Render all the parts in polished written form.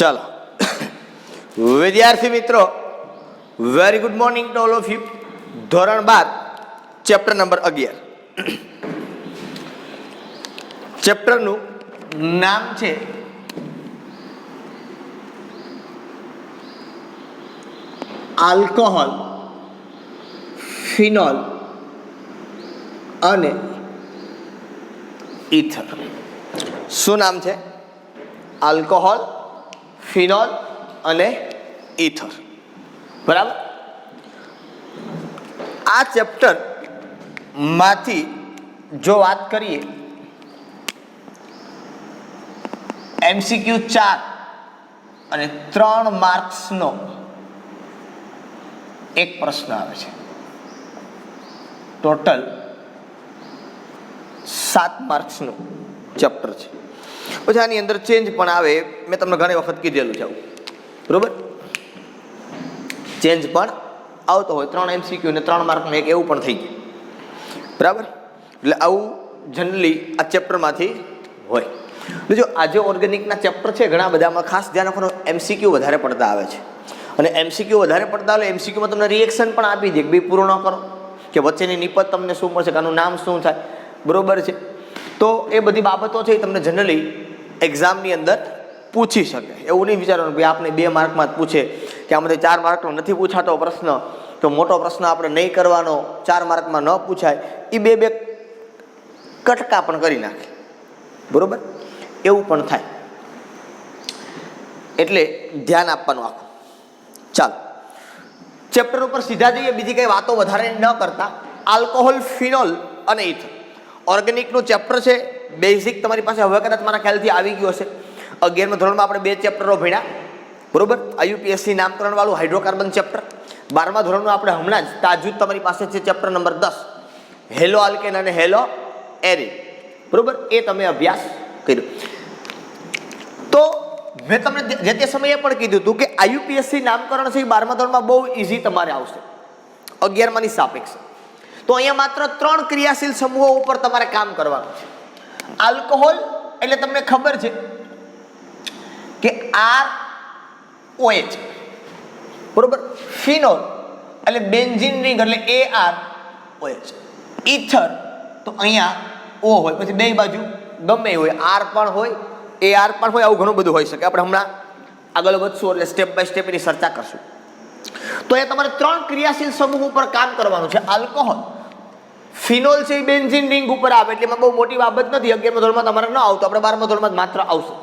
चलो विद्यार्थी मित्रों, very good morning to all of you. धोरण 12 चैप्टर नंबर 11 चैप्टर नु नाम छे आल्कोहोल, फिनोल અને ઈથર। શું નામ છે? આલ્કોહોલ, ફિનોલ અને ઈથર। બરાબર। આ ચેપ્ટર માંથી જો વાત કરીએ MCQ 4 અને 3 માર્ક્સનો એક પ્રશ્ન આવે છે। ટોટલ 7 માર્ક્સનું ચેપ્ટર છે। પછી આની અંદર ચેન્જ પણ આવે, મેં તમને ઘણી વખત કીધેલું છે આવું, બરોબર? ચેન્જ પણ આવતો હોય, 3 MCQ ને 3 માર્કનું એક એવું પણ થઈ ગયું, બરાબર? એટલે આવું જનરલી આ ચેપ્ટરમાંથી હોય। જો આજે ઓર્ગેનિકના ચેપ્ટર છે ઘણા બધામાં ખાસ ધ્યાન રાખવાનું, MCQ વધારે પડતા આવે છે અને MCQ વધારે પડતા આવે MCQમાં તમને રિએક્શન પણ આપી દે કે ભાઈ પૂરો ન કરો કે વચ્ચેની નિપત તમને શું મળશે, આનું નામ શું થાય, બરોબર છે? તો એ બધી બાબતો છે એ તમને જનરલી એક્ઝામની અંદર પૂછી શકે। એવું નહીં વિચારવાનું ભાઈ આપણે 2 માર્કમાં જ પૂછે કે આમાંથી 4 માર્કનો નથી પૂછાતો પ્રશ્ન તો મોટો પ્રશ્ન આપણે નહીં કરવાનો, 4 માર્કમાં ન પૂછાય, એ બે કટકા પણ કરી નાખે, બરોબર? એવું પણ થાય, એટલે ધ્યાન આપવાનું આખું। ચાલો ચેપ્ટર ઉપર સીધા જઈએ, બીજી કઈ વાતો વધારે ન કરતા। આલ્કોહોલ, ફિનોલ અને ઈથર ઓર્ગેનિકનું ચેપ્ટર છે। બેઝિક તમારી પાસે હવે કદાચ મારા ખ્યાલથી આવી ગયું હશે। 11મા ધોરણમાં આપણે 2 ચેપ્ટરો ભણ્યા, બરોબર? IUPAC નામકરણ વાળું હાઇડ્રોકાર્બન ચેપ્ટર। 12મા ધોરણનું આપણે હમણાં જ તાજુદ તમારી પાસે છે ચેપ્ટર નંબર 10 હેલો આલ્કેન અને હેલો એરિન, બરોબર? એ તમે અભ્યાસ કર્યો। તો મેં તમને જે તે સમયે પણ કીધું હતું કે IUPAC નામકરણ છે એ 12મા ધોરણમાં બહુ ઇઝી તમારે આવશે 11માની સાપેક્ષે। તો અહીંયા માત્ર 3 ક્રિયાશીલ સમૂહો ઉપર તમારે કામ કરવાનું છે। આલ્કોહોલ એટલે તમને ખબર છે કે ROH, બરોબર? ફિનોલ એટલે બેન્ઝીન રિંગ એટલે AROH। ઈથર તો અહીંયા O હોય, પછી બે બાજુ ગમે હોય, R પણ હોય, AR પણ હોય, આવું ઘણું બધું હોઈ શકે। આપણે હમણાં આગળ વધશું એટલે સ્ટેપ બાય સ્ટેપ એની ચર્ચા કરશું। તો એ તમારે 3 ક્રિયાશીલ સમૂહ ઉપર કામ કરવાનું છે। આલ્કોહોલ, ફિનોલ છે એ બેન્ઝીન રિંગ ઉપર આવે એટલે એમાં બહુ મોટી બાબત નથી, 11મા ધોરણમાં તમારે ન આવતો, આપણે 12મા ધોરણમાં માત્ર આવશે।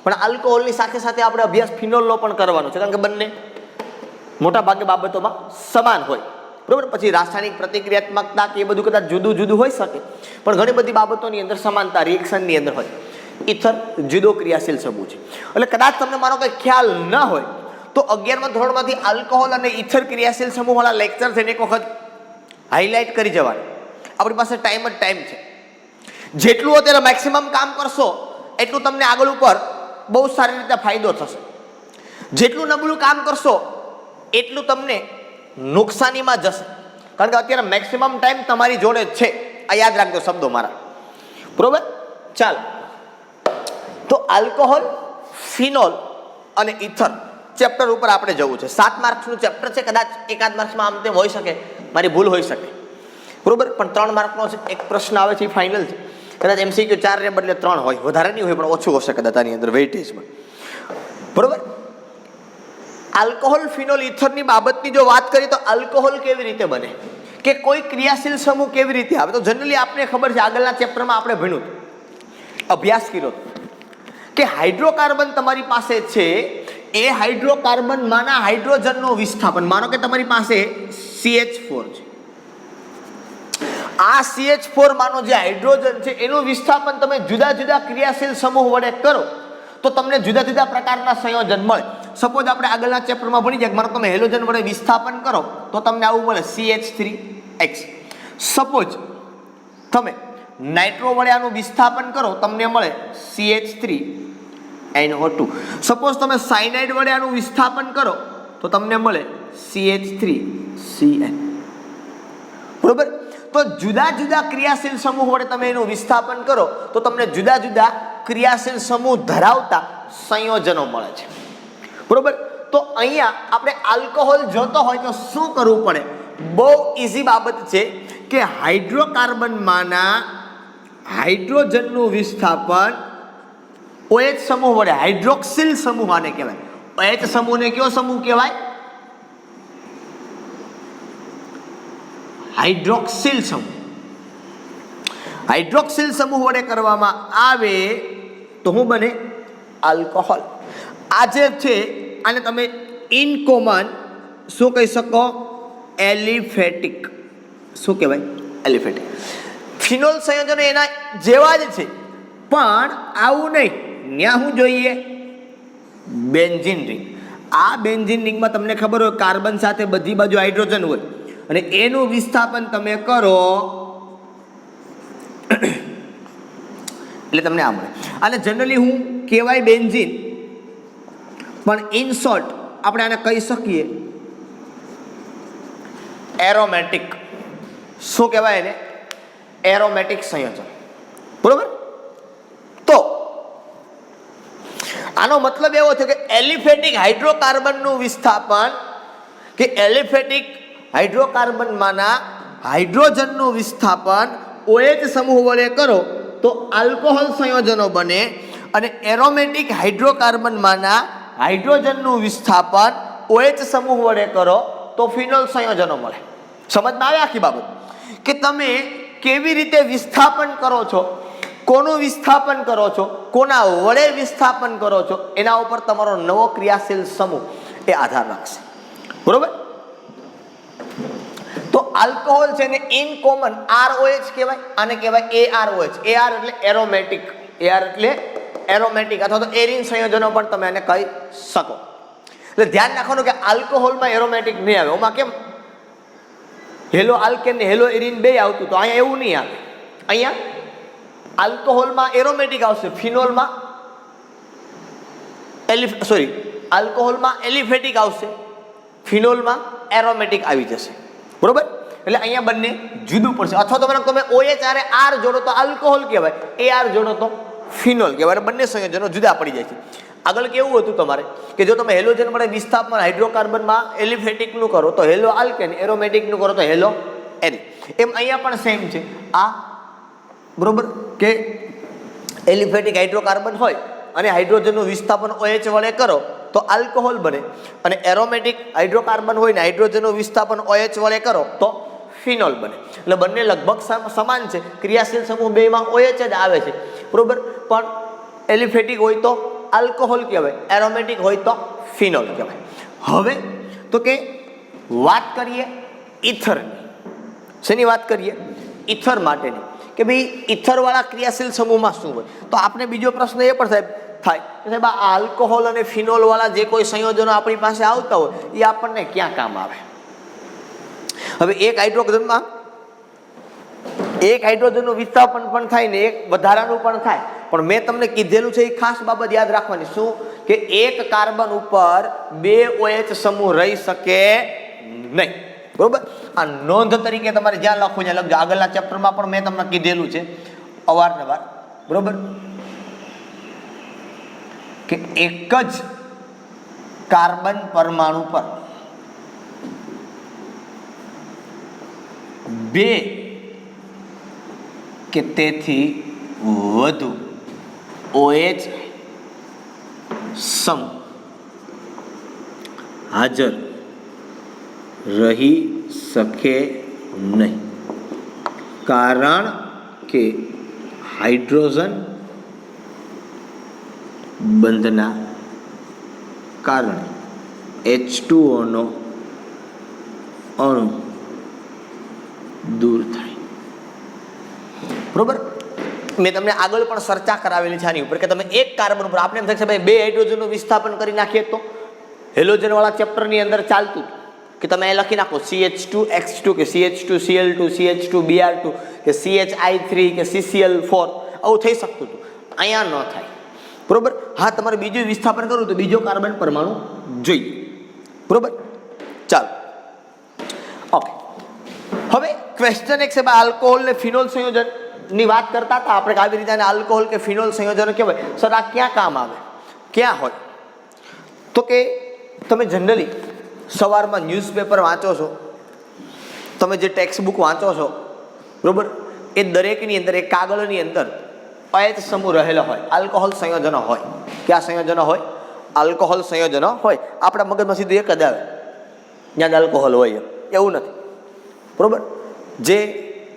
પણ આલ્કોહોલની સાથે સાથે આપણે અભ્યાસ ફિનોલનો પણ કરવાનો છે, કારણ કે બંને મોટા ભાગે બાબતોમાં સમાન હોય, બરોબર? પછી રાસાયણિક પ્રતિક્રિયાત્મકતા કે એ બધું કદાચ જુદું જુદું હોઈ શકે, પણ ઘણી બધી બાબતોની અંદર સમાનતા રિએક્શનની અંદર હોય। ઈથર જુદો ક્રિયાશીલ સમૂહ છે, એટલે કદાચ તમને મારો કંઈ ખ્યાલ ન હોય તો 11મા ધોરણમાંથી આલ્કોહોલ અને ઈથર ક્રિયાશીલ સમૂહવાળા લેક્ચર છે ને એક વખત હાઇલાઇટ કરી જવાનું। આપણી પાસે ટાઈમ જ ટાઈમ છે, જેટલું અત્યારે મેક્સિમમ કામ કરશો એટલું તમને આગળ ઉપર બહુ સારી રીતે ફાયદો થશે। જેટલું નબળું કામ કરશો એટલું તમને નુકસાનીમાં જશે, કારણ કે અત્યારે મેક્સિમમ ટાઈમ તમારી જોડે જ છે। આ યાદ રાખજો શબ્દો મારા, બરોબર? ચાલો, તો આલ્કોહોલ, ફિનોલ અને ઈથર ચેપ્ટર ઉપર આપણે જવું છે। 7 માર્ક્સનું ચેપ્ટર છે, કદાચ એકાદ માર્ક્સમાં આમ તેમ હોઈ શકે, મારી ભૂલ હોઈ શકે, બરોબર? પણ 3 માર્કનો એક પ્રશ્ન આવે છે એ ફાઇનલ છે, કદાચ MCQ 4 ને બદલે 3 હોય, વધારે નહીં હોય પણ ઓછું હશે કદાચ આની અંદર વેઇટેજમાં, બરોબર? આલ્કોહોલ, ફિનોલ, ઈથરની બાબતની જો વાત કરીએ તો આલ્કોહોલ કેવી રીતે બને કે કોઈ ક્રિયાશીલ સમૂહ કેવી રીતે આવે, તો જનરલી આપણે ખબર છે, આગળના ચેપ્ટરમાં આપણે ભણ્યું, અભ્યાસ કર્યો કે હાઇડ્રોકાર્બન તમારી પાસે છે, એ હાઇડ્રોકાર્બનમાંના હાઇડ્રોજનનો વિસ્થાપન, માનો કે તમારી પાસે CH4 છે, આ CH4 માનો જે હાઇડ્રોજન છે એનું વિસ્થાપન તમે જુદા જુદા ક્રિયાશીલ સમૂહ વડે કરો તો તમને જુદા જુદા પ્રકારના સંયોજન મળે। સપોઝ આપણે આગળના ચેપ્ટરમાં ભણી જાય, માનો તમે હેલોજન વડે વિસ્થાપન કરો તો તમને આવું મળે CH3X। સપોઝ તમે નાઇટ્રો વડે આનું વિસ્થાપન કરો તમને મળે CH3NO2। સપોઝ તમે સાયનાઇડ વડે આનું વિસ્થાપન કરો તો તમને મળે CH3Cn, બરોબર? તો જુદા જુદા ક્રિયાશીલ સમૂહ વડે તમે એનું વિસ્થાપન કરો તો તમને જુદા જુદા ક્રિયાશીલ સમૂહ ધરાવતા સંયોજનો મળે છે। બરોબર. તો અહીંયા આપણે આલ્કોહોલ જોતો હોય તો શું કરવું પડે? બહુ ઈઝી બાબત છે કે હાઇડ્રોકાર્બનમાંના હાઇડ્રોજનનું વિસ્થાપન OH સમૂહ વડે, હાઇડ્રોક્સિલ સમૂહ આને કહેવાય. OH સમૂહને કયો સમૂહ કહેવાય? હાઇડ્રોક્સિલ સમૂહ. હાઇડ્રોક્સિલ સમૂહ વડે કરવામાં આવે તો શું બને? આલ્કોહોલ. આ જે છે આને તમે ઇન કોમન શું કહી શકો? એલિફેટિક. શું કહેવાય? એલિફેટિક. ફિનોલ સંયોજનો એના જેવા જ છે, પણ આવું નહીં. ત્યાં શું જોઈએ? Benzene ring. આ બેન્ઝીન રિંગમાં તમને ખબર હોય કાર્બન સાથે બધી બાજુ હાઇડ્રોજન હોય અને એનું વિસ્થાપન તમે કરો એટલે તમને આ મળે. અને જનરલી હું કહેવાય બેન્ઝીન, પણ ઇન શોર્ટ આપણે આને કહી શકીએ એરોમેટિક. શું કહેવાય એને? એરોમેટિક સંયોજન. બરોબર. તો આનો મતલબ એવો થયો કે એલિફેટિક હાઇડ્રોકાર્બનનું વિસ્થાપન કે એલિફેટિક હાઇડ્રોકાર્બનમાંના હાઇડ્રોજનનું વિસ્થાપન OH સમૂહ વડે કરો તો આલ્કોહોલ સંયોજનો બને, અને એરોમેટિક હાઇડ્રોકાર્બનમાંના હાઇડ્રોજનનું વિસ્થાપન OH સમૂહ વડે કરો તો ફિનોલ સંયોજનો મળે. સમજમાં આવે આખી બાબત? કે તમે કેવી રીતે વિસ્થાપન કરો છો, કોનું વિસ્થાપન કરો છો, કોના વડે વિસ્થાપન કરો છો, એના ઉપર તમારો નવો ક્રિયાશીલ સમૂહ એ આધાર રાખશે. બરોબર. તો આલ્કોહોલ છે ને ઇન કોમન ROH કહેવાય, આને કહેવાય AROH. AR એટલે એરોમેટિક, AR એટલે એરોમેટિક અથવા તો એરિન સંયોજનો પણ તમે આને કહી શકો. એટલે ધ્યાન રાખવાનું કે આલ્કોહોલમાં એરોમેટિક નહીં આવે. ઓમાં કેમ હેલો આલ્કેન ને હેલો એરિન બે આવતું, તો અહીંયા એવું નહીં આવે. અહીંયા આલ્કોહોલમાં એરોમેટિક આવશે, ફિનોલમાં આલ્કોહોલમાં એલિફેટિક આવશે, ફિનોલમાં એરોમેટિક આવી જશે. બરોબર. એટલે અહીંયા બંને જુદું પડશે. અથવા તો તમે OH આરે R જોડો તો આલ્કોહોલ કહેવાય, AR જોડો તો ફિનોલ કહેવાય. બંને સંયોજનો જુદા પડી જાય છે. આગળ કેવું હતું તમારે કે જો તમે હેલોજન વડે વિસ્થાપન હાઇડ્રોકાર્બનમાં એલિફેટિકનું કરો તો હેલો આલ્કેન, એરોમેટિકનું કરો તો હેલો એરિન. એમ અહીંયા પણ સેમ છે. આ બરોબર કે એલિફેટિક હાઇડ્રોકાર્બન હોય અને હાઇડ્રોજનનું વિસ્થાપન OH વડે કરો તો આલ્કોહોલ બને, અને એરોમેટિક હાઇડ્રોકાર્બન હોય ને હાઇડ્રોજનનું વિસ્થાપન OH વડે કરો તો ફિનોલ બને. એટલે બંને લગભગ સમાન છે. ક્રિયાશીલ સમૂહ બેમાં OH જ આવે છે. બરોબર. પણ એલિફેટિક હોય તો આલ્કોહોલ કહેવાય, એરોમેટિક હોય તો ફિનોલ કહેવાય. હવે તો કે વાત કરીએ ઇથરની. શેની વાત કરીએ? ઇથર માટેની. કે ભાઈ ઇથરવાળા ક્રિયાશીલ સમૂહમાં શું હોય? તો આપણે બીજો પ્રશ્ન એ પણ થાય કે સાહેબ આ આલ્કોહોલ અને ફિનોલવાળા જે કોઈ સંયોજનો આપણી પાસે આવતા હોય એ આપણને ક્યાં કામ આવે? હવે એક હાઇડ્રોજનનું વિસ્થાપન પણ થાય ને એક વધારાનું પણ થાય, પણ મેં તમને કીધેલું છે એ ખાસ બાબત યાદ રાખવાની. શું? કે એક કાર્બન ઉપર બે OH સમૂહ રહી શકે નહીં. બરોબર. આ નોંધ તરીકે તમારે જ્યાં લખવું ત્યાં લખજો. આગળના ચેપ્ટરમાં પણ મેં તમને કીધેલું છે અવારનવાર. બરોબર. કે એક જ કાર્બન પરમાણુ પર બે કે તેથી વધુ OH સમૂહ હાજર રહી શકે નહીં, કારણ કે હાઇડ્રોજન બંધના કારણે H2O નો અણુ દૂર થાય. બરોબર. મેં તમને આગળ પણ ચર્ચા કરાવેલી છે આની ઉપર કે તમે એક કાર્બન ઉપર આપણે એમ થાય છે ભાઈ બે હાઇડ્રોજનનું વિસ્થાપન કરી નાખીએ તો હેલોજન વાળા ચેપ્ટરની અંદર ચાલતું કે તમે એ લખી નાખો CH2X2 કે CH2Cl2 CH2Br2 કે CHI3 કે CCl4 આવું થઈ શકતું હતું. અહીંયા ન થાય. બરોબર. હા, તમારે બીજું વિસ્થાપન કરવું તો બીજો કાર્બન પરમાણુ જોઈએ. બરોબર. ચાલો. ઓકે. હવે ક્વેશ્ચન એક છે ભાઈ આલ્કોહોલ ને ફિનોલ સંયોજન ની વાત કરતા હતા આપણે આવી રીતે આલ્કોહોલ કે ફિનોલ સંયોજન કહેવાય. સર આ ક્યાં કામ આવે, ક્યાં હોય? તો કે તમે જનરલી સવારમાં ન્યૂઝપેપર વાંચો છો, તમે જે ટેક્સ્ટ બુક વાંચો છો, બરાબર, એ દરેકની અંદર એ કાગળની અંદર OH સમૂહ રહેલો હોય, આલ્કોહોલ સંયોજનો હોય. કયા સંયોજનો હોય? આલ્કોહોલ સંયોજનો હોય. આપણા મગજમાં સીધું એક જ આવે, જ્યાં આલ્કોહોલ હોય એવું નથી, બરાબર. જે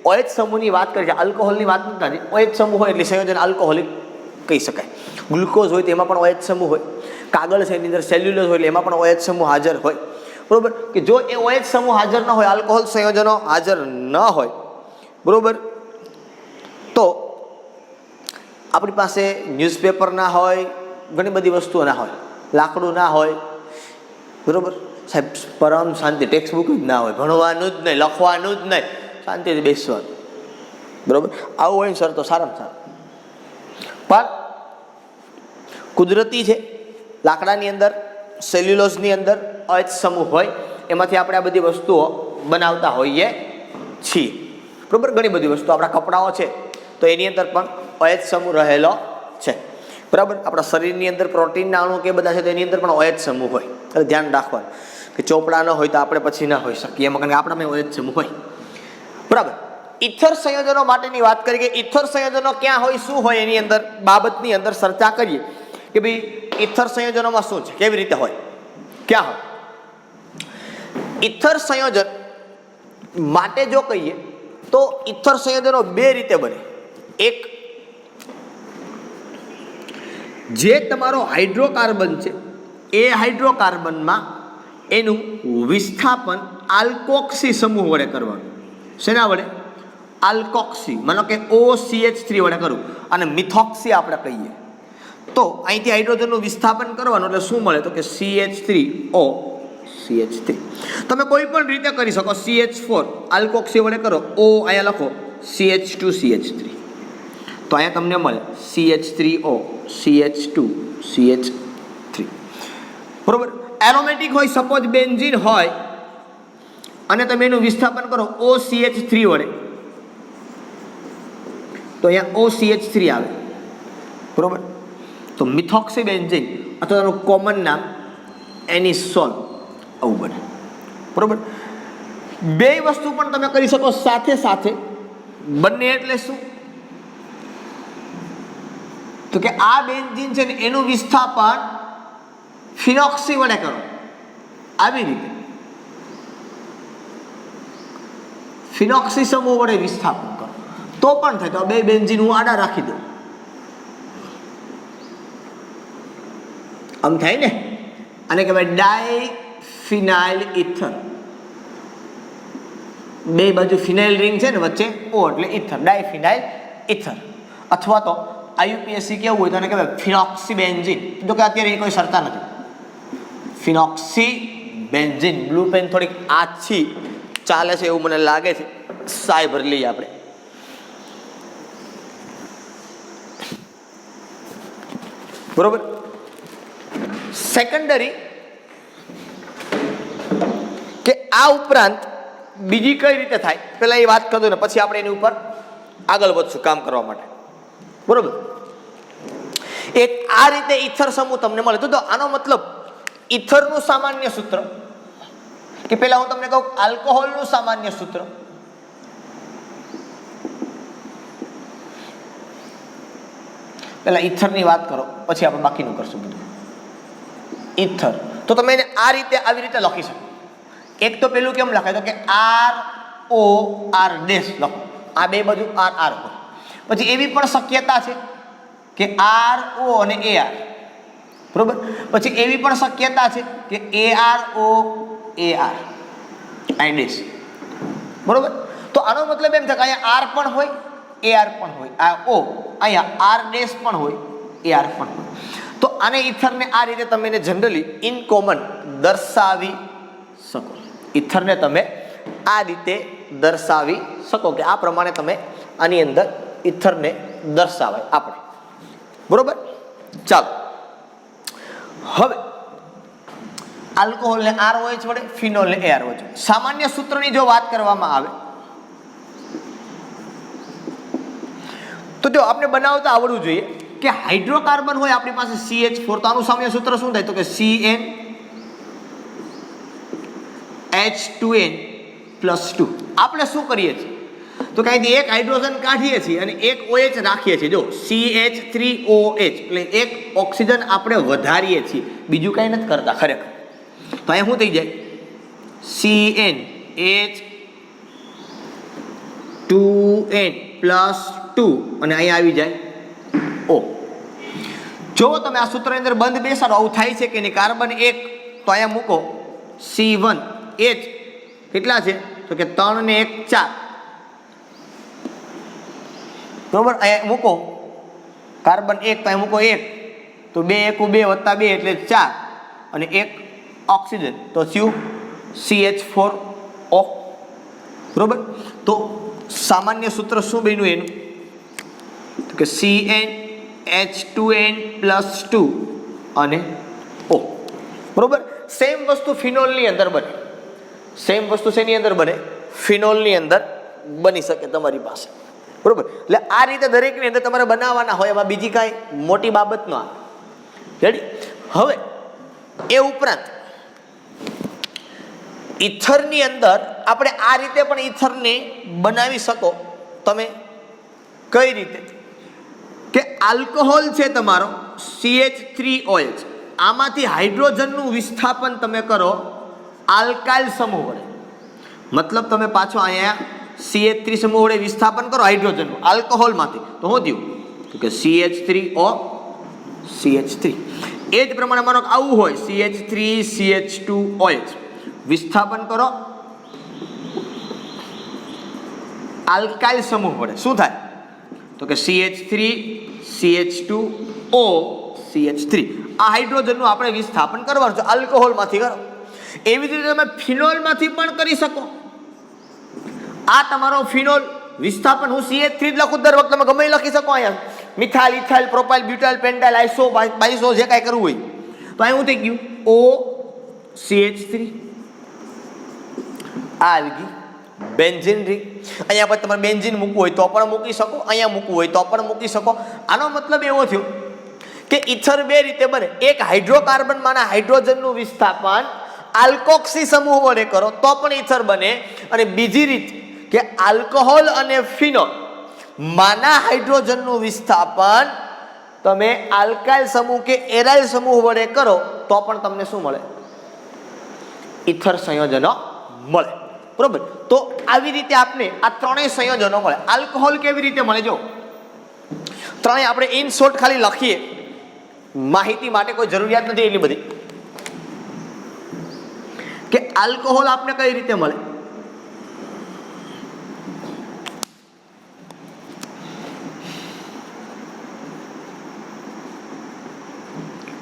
OH સમૂહની વાત કરી છે, આલ્કોહોલની વાત નથી. OH સમૂહ હોય એટલે સંયોજન આલ્કોહોલિક કહી શકાય. ગ્લુકોઝ હોય તો એમાં પણ OH સમૂહ હોય. કાગળ છે એની અંદર સેલ્યુલોઝ હોય એટલે એમાં પણ OH સમૂહ હાજર હોય, બરાબર. કે જો એ OH સમૂહ હાજર ન હોય, આલ્કોહોલ સંયોજનો હાજર ન હોય, બરાબર, તો આપણી પાસે ન્યૂઝપેપર ના હોય, ઘણી બધી વસ્તુઓ ના હોય, લાકડું ના હોય, બરાબર. સાહેબ પરમ શાંતિ, ટેક્સ્ટ બુક જ ના હોય, ભણવાનું જ નહીં, લખવાનું જ નહીં, શાંતિથી બેસવાનું, બરાબર. આવું હોય સર તો સારામાં સારું. પણ કુદરતી છે, લાકડાની અંદર, સેલ્યુલોઝની અંદર OH સમૂહ હોય, એમાંથી આપણે આ બધી વસ્તુઓ બનાવતા હોઈએ છીએ, બરાબર. ઘણી બધી વસ્તુ, આપણા કપડાઓ છે તો એની અંદર પણ OH સમૂહ રહેલો છે, બરાબર. આપણા શરીરની અંદર પ્રોટીનના અણુ કે બધા છે તો એની અંદર પણ OH સમૂહ હોય. એટલે ધ્યાન રાખવાનું કે ચોપડા ન હોય તો આપણે પછી ના હોઈ શકીએ એમાં, કારણ કે આપણામાં OH સમૂહ હોય, બરાબર. ઇથર સંયોજનો માટેની વાત કરીએ કે ઇથર સંયોજનો ક્યાં હોય, શું હોય, એની અંદર બાબતની અંદર ચર્ચા કરીએ કે ભાઈ ઇથર સંયોજનોમાં શું છે, કેવી રીતે હોય, ક્યાં હોય. ઇથર સંયોજન માટે જો કહીએ તો ઇથર સંયોજનો બે રીતે બને. એક, જે તમારો હાઇડ્રોકાર્બન છે એ હાઇડ્રોકાર્બનમાં એનું વિસ્થાપન આલ્કોક્સી સમૂહ વડે કરવાનું. શેના વડે? આલ્કોક્સી. માનો કે OCH3 વડે કરું અને મિથોક્સી આપણે કહીએ તો અહીંથી હાઇડ્રોજનનું વિસ્થાપન કરવાનું એટલે શું મળે તો કે CH3O CH3. તમે કોઈ પણ રીતે કરી શકો. CH4 આલ્કોક્સી વડે કરો, O અહીંયા લખો, CH2 CH3, તો અહીંયા તમને મળે CH3O CH2 CH3, બરોબર. એરોમેટિક હોય, સપોઝ બેન્ઝીન હોય અને તમે એનું વિસ્થાપન કરો OCH3 વડે તો અહીંયા OCH3 આવે, બરોબર. તો મિથોક્સી બેન્ઝીન અથવા એનું કોમન નામ એનિસોલ, આવું બને, બરોબર. બે વસ્તુ પણ તમે કરી શકો સાથે સાથે. બંને એટલે શું તો કે આ બેન્ઝીન છે ને એનું વિસ્થાપન ફિનોક્સી વડે કરો, આવી રીતે ફિનોક્સી સમૂહ વડે વિસ્થાપન કરો તો પણ થાય. તો બે બેન્ઝીન હું આડા રાખી દઉં, આમ થાય ને. આને કહેવાય ડાયફિનાઇલ ઇથર. બે બાજુ ફિનાઇલ રિંગ છે ને, વચ્ચે O એટલે ઇથર, ડાયફિનાઇલ ઇથર. અથવા તો IUPAC કેવું હોય તો એને કહેવાય ફિનોક્સી બેન્ઝીન. જો કે અત્યારે એ કોઈ સરતા નથી. ફિનોક્સી બેન્ઝીન. બ્લુ પેન થોડીક આછી ચાલે છે એવું મને લાગે છે. સાય ભરી લઈએ આપણે. બરોબર. સેકન્ડરી કે આ ઉપરાંત બીજી કઈ રીતે થાય પેલા એ વાત કરજો ને પછી આપણે એની ઉપર આગળ વધશું કામ કરવા માટે, બરોબર. એક આ રીતે ઇથર સમૂહ તમને મળે. તો આનો મતલબ ઇથરનું સામાન્ય સૂત્ર કે પેલા હું તમને કહું આલ્કોહોલનું સામાન્ય સૂત્ર. પેલા ઇથરની વાત કરો પછી આપણે બાકીનું કરશું બધું. ઇથર તો તમે એને આ રીતે આવી રીતે લખી શકો. એક તો પેલું કેમ લખાય તો કે ROR ડેશ લખો, આ બે બાજુ RR હોય. પછી એવી પણ શક્યતા છે કે RO અને AR, બરોબર. પછી એવી પણ શક્યતા છે કે ARO AR આ ડેશ, બરોબર. તો આનો મતલબ એમ થાય કે અહીંયા R પણ હોય, AR પણ હોય, આ O અહીંયા R ડેશ પણ હોય, AR પણ હોય. તો આને ઇથરને આ રીતે તમે એને જનરલી ઇન કોમન દર્શાવી શકો. ઇથરને તમે આ રીતે દર્શાવી શકો કે આ પ્રમાણે તમે આની અંદર ઇથરને દર્શાવાય આપણે, બરોબર. ચાલો હવે આલ્કોહોલને ROH વડે, ફિનોલને AR વડે. સામાન્ય સૂત્રની જો વાત કરવામાં આવે તો જો આપણે બનાવતા આવડવું જોઈએ. કે હાઇડ્રોકાર્બન હોય આપણી પાસે CH4 તો આનું સામાન્ય સૂત્ર શું થાય તો કે CnH2n+2. આપણે શું કરીએ છીએ તો કે અહીંથી એક હાઇડ્રોજન કાઢીએ છીએ અને એક OH રાખીએ છીએ. જો CH3OH એટલે એક ઓક્સિજન આપણે વધારીએ છીએ, બીજું કાંઈ નથી કરતા ખરેખર. તો અહીંયા શું થઈ જાય CnH2n+2 અને અહીંયા આવી જાય O. જો તમે આ સૂત્રની અંદર બંધ બેસાડો આવું થાય છે કે નહીં. કાર્બન 1 તો અહીંયા મૂકો C1H કેટલા છે તો કે 3 ને 1 4 બરોબર. અહીંયા મૂકો કાર્બન 1 તો અહીંયા મૂકો 1 તો 2 1 2 વત્તા 2 એટલે 4 અને 1 ઓક્સિજન તો શું CH4O બરોબર. તો સામાન્ય સૂત્ર શું બન્યું એનું તો કે CnH2n+2 અને O બરોબર. સેમ વસ્તુ ફિનોલની અંદર બને. સેમ વસ્તુ શેની અંદર બને ફિનોલની અંદર બની શકે તમારી પાસે બરોબર. એટલે આ રીતે દરેકની અંદર તમારે બનાવવાના હોય, એમાં બીજી કાંઈ મોટી બાબત ન આવે. રેડી. હવે એ ઉપરાંત ઈથરની અંદર આપણે આ રીતે પણ ઈથરને બનાવી શકો તમે. કઈ રીતે કે આલ્કોહોલ છે તમારો CH3OH, આમાંથી હાઇડ્રોજનનું વિસ્થાપન તમે કરો આલ્કાઇલ સમૂહ વડે. મતલબ તમે પાછો અહીંયા CH3 સમૂહ વડે વિસ્થાપન કરો હાઇડ્રોજનનું આલ્કોહોલમાંથી તો શું થયું તો કે CH3O CH3. એ જ પ્રમાણે માનો આવું હોય CH3 CH2OH વિસ્થાપન કરો આલ્કાઇલ સમૂહ વડે શું થાય તો કે CH3 CH2O CH3. આ હાઇડ્રોજનનું આપણે વિસ્થાપન કરવાનું છે આલ્કોહોલમાંથી કરો. એવી જ રીતે તમે ફિનોલમાંથી પણ કરી શકો. આ તમારો ફિનોલ વિસ્થાપન હું CH3 જ લખું દર વખતે તમે ગમે લખી શકો. અહીંયા methyl ethyl propyl butyl પેન્ટાઇલ iso બાઇસો જે કાંઈ કરવું હોય તો અહીં શું થઈ ગયું O CH3. આ આવી ગઈ બેન્ઝીન રિંગ. અહીંયા પર તમારે બેન્ઝીન મૂકવું હોય તો પણ મૂકી શકો, અહીંયા મૂકવું હોય તો પણ મૂકી શકો. આનો મતલબ એવો થયો કે ઈથર બે રીતે બને. એક હાઇડ્રોકાર્બનમાંના હાઇડ્રોજનનું વિસ્થાપન આલ્કોક્સી સમૂહ વડે કરો તો પણ ઈથર બને. અને બીજી રીત કે આલ્કોહોલ અને ફિનોલ માના હાઇડ્રોજનનું વિસ્થાપન તમે આલ્કાઇલ સમૂહ કે એરાઇલ સમૂહ વડે કરો તો પણ તમને શું મળે ઈથર સંયોજનો મળે બરોબર. તો આવી રીતે આપણે આ ત્રણેય સંયોજનો મળે. આલ્કોહોલ કેવી રીતે મળે જો ત્રણેય આપણે ઇન શોર્ટ ખાલી લખીએ, માહિતી માટે કોઈ જરૂરિયાત નથી એટલી બધી કે આલ્કોહોલ આપને કઈ રીતે મળે.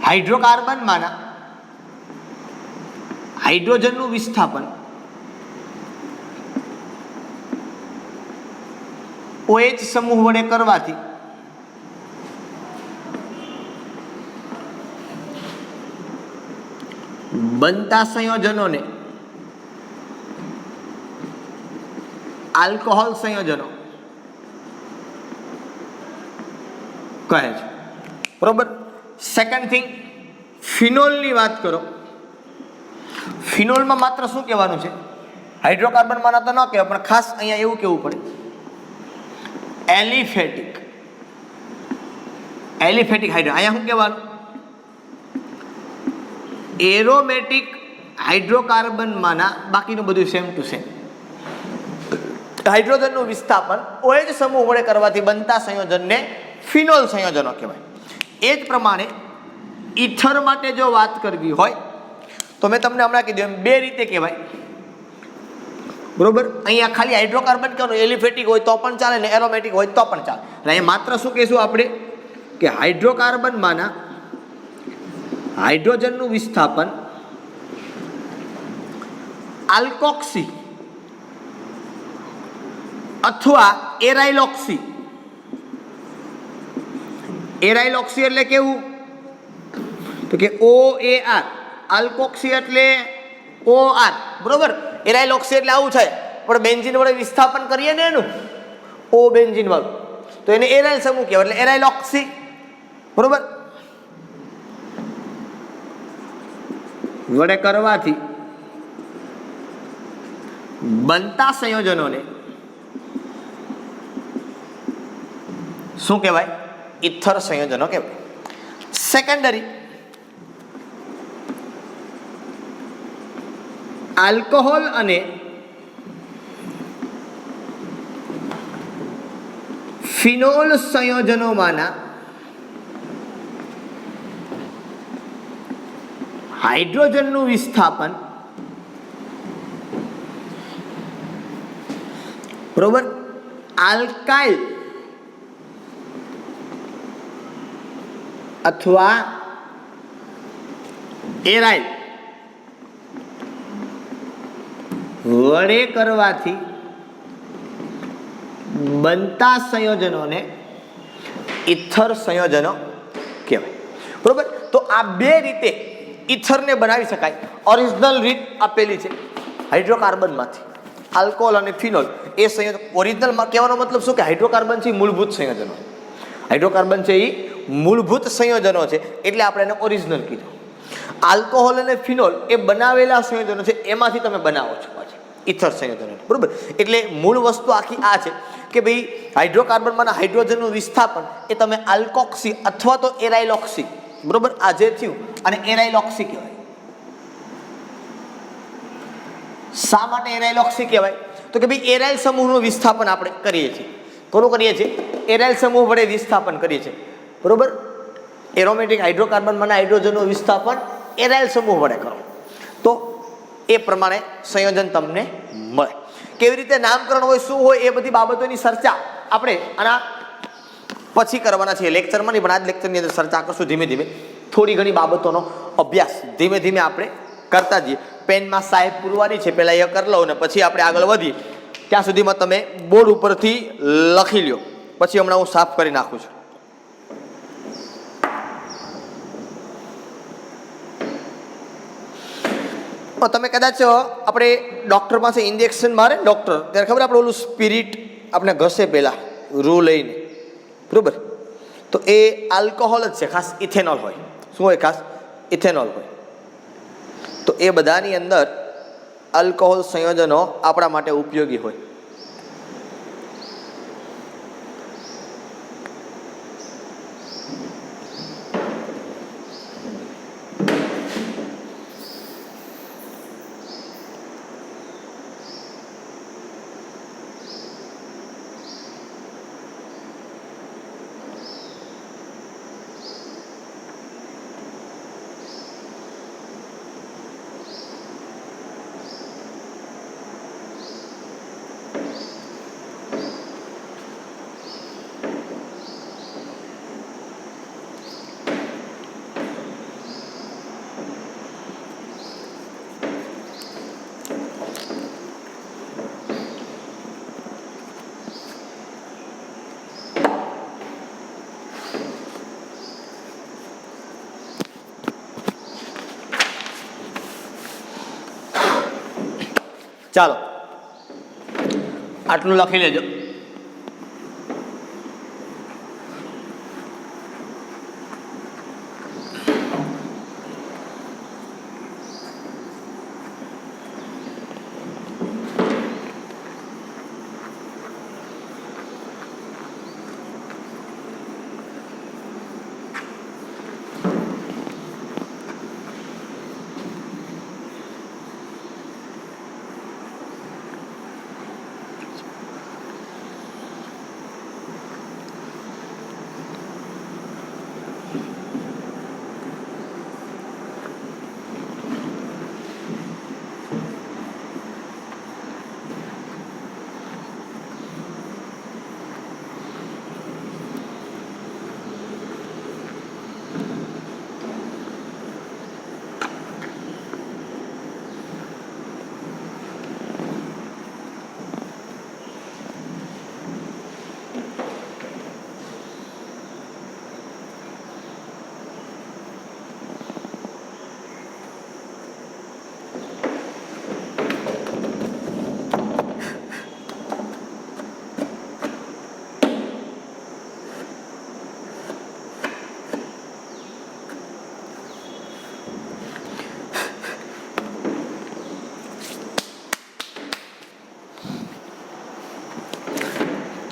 હાઇડ્રોકાર્બન માના હાઇડ્રોજનનું વિસ્થાપન OH સમૂહ વડે કરવાથી બનતા સંયોજનોને આલ્કોહોલ સંયોજનો કહે છે બરોબર. સેકન્ડ થિંગ ફિનોલની વાત કરો. ફિનોલમાં માત્ર શું કહેવાનું છે હાઇડ્રોકાર્બન માના તો ન કહેવાય પણ ખાસ અહીંયા એવું કહેવું પડે એલિફેટિક હાઇડ્રો. અહીંયા શું કહેવાનું એરોમેટિક હાઇડ્રોકાર્બનમાંના બાકીનું બધું સેમ ટુ સેમ. હાઇડ્રોજનનું વિસ્થાપન OH સમૂહ વડે કરવાથી બનતા સંયોજનને ફિનોલ સંયોજનો કહેવાય. એ જ પ્રમાણે ઈથર માટે જો વાત કરવી હોય તો મેં તમને હમણાં કીધું એમ બે રીતે કહેવાય બરોબર. અહીંયા ખાલી હાઇડ્રોકાર્બન કહેવાનું એલિફેટિક હોય તો પણ ચાલે ને એરોમેટિક હોય તો પણ ચાલે. અહીંયા માત્ર શું કહીશું આપણે કે હાઇડ્રોકાર્બનમાંના હાઇડ્રોજનનું વિસ્થાપન આલ્કોક્સી અથવા એરાઇલોક્સી. એરાઇલોક્સી એટલે કેવું તો કે OAR, આલ્કોક્સી એટલે OR બરોબર. એરાઇલોક્સી એટલે આવું થાય પણ બેન્ઝીન વડે વિસ્થાપન કરીએ ને એનું O બેન્ઝીન વાળું તો એને એરાઇલ સમૂહ કહેવાય એટલે એરાઇલોક્સી બરોબર, વડે કરવાથી બનતા સંયોજનોને શું કહેવાય? ઇથર સંયોજનો કહેવાય. સેકન્ડરી આલ્કોહોલ અને ફિનોલ સંયોજનોમાંના હાઇડ્રોજનનું વિસ્થાપન બરોબર આલ્કાઇલ અથવા એરાઇલ વડે કરવાથી બનતા સંયોજનોને ઇથર સંયોજનો કહેવાય. બરોબર, તો આ બે રીતે ઇથરને બનાવી શકાય. ઓરિજિનલ રીત આપેલી છે હાઇડ્રોકાર્બનમાંથી આલ્કોહોલ અને ફિનોલ એ સંયોજન. ઓરિજિનલમાં કહેવાનો મતલબ શું કે હાઇડ્રોકાર્બન છે એ મૂળભૂત સંયોજનો, હાઇડ્રોકાર્બન છે એ મૂળભૂત સંયોજનો છે એટલે આપણે એને ઓરિજિનલ કીધું. આલ્કોહોલ અને ફિનોલ એ બનાવેલા સંયોજનો છે, એમાંથી તમે બનાવો છો પાછા ઇથર સંયોજનો. બરોબર, એટલે મૂળ વસ્તુ આખી આ છે કે ભાઈ હાઇડ્રોકાર્બનમાંના હાઇડ્રોજનનું વિસ્થાપન એ તમે આલ્કોક્સી અથવા તો એરાઇલોક્સી, બરોબર, આ જે થયું અને એરાઇલોક્સી કહેવાય. શા માટે એરાઇલોક્સી કહેવાય? તો કે ભાઈ એરાઇલ સમૂહનું વિસ્થાપન આપણે કરીએ છીએ. કોનું કરીએ છીએ? એરાઇલ સમૂહ વડે વિસ્થાપન કરીએ છીએ. બરોબર, એરોમેટિક હાઇડ્રોકાર્બનમાંના હાઇડ્રોજનનું વિસ્થાપન એરાઇલ સમૂહ વડે કરો તો એ પ્રમાણે સંયોજન તમને મળે. કેવી રીતે નામકરણ હોય, શું હોય, એ બધી બાબતોની ચર્ચા આપણે આના પછી કરવાના છીએ લેક્ચરમાં. નહીં પણ આ જ લેક્ચરની અંદર ચર્ચા કરશું. ધીમે ધીમે થોડી ઘણી બાબતોનો અભ્યાસ ધીમે ધીમે આપણે કરતા જઈએ. પેનમાં સાહેબ પૂરવાની છે, પહેલાં એ કરી લો ને પછી આપણે આગળ વધીએ. ત્યાં સુધીમાં તમે બોર્ડ ઉપરથી લખી લ્યો, પછી હમણાં હું સાફ કરી નાખું છું. તમે કદાચ આપણે ડૉક્ટર પાસે ઇન્જેક્શન મારે ને ડૉક્ટર, ત્યારે ખબર આપણે ઓલું સ્પિરિટ આપણે ઘસે પહેલાં રૂ લઈને, બરાબર, તો એ આલ્કોહોલ જ છે, ખાસ ઇથેનોલ હોય. શું હોય? ખાસ ઇથેનોલ હોય. તો એ બધાની અંદર આલ્કોહોલ સંયોજનો આપણા માટે ઉપયોગી હોય. ચાલો આટલું લખી લેજો.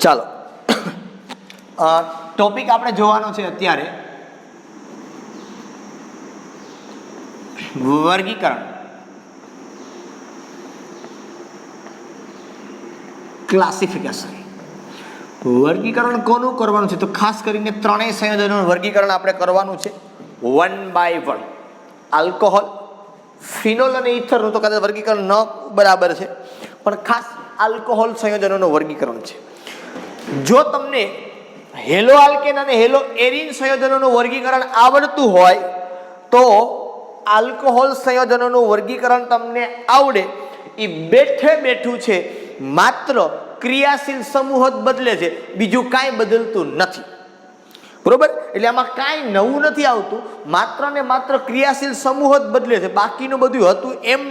ચાલો, ટોપિક આપણે જોવાનો છે અત્યારે વર્ગીકરણ, ક્લાસિફિકેશન. વર્ગીકરણ કોનું કરવાનું છે? તો ખાસ કરીને ત્રણેય સંયોજનોનું વર્ગીકરણ આપણે કરવાનું છે 1 by 1. આલ્કોહોલ, ફિનોલ અને ઇથરનું તો કદાચ વર્ગીકરણ ન બરાબર છે, પણ ખાસ આલ્કોહોલ સંયોજનોનું વર્ગીકરણ છે. જો તમને હેલો આલ્કેન અને હેલો એરિન સંયોજનોનું વર્ગીકરણ આવડતું હોય તો આલ્કોહોલ સંયોજનોનું વર્ગીકરણ તમને આવડે. એ બેઠે બેઠું છે, માત્ર ક્રિયાશીલ સમૂહ જ બદલે છે, બીજું કાંઈ બદલતું નથી. બરોબર? એટલે આમાં કાંઈ નવું નથી આવતું, માત્ર ને માત્ર ક્રિયાશીલ સમૂહ જ બદલે છે, બાકીનું બધું હતું એમ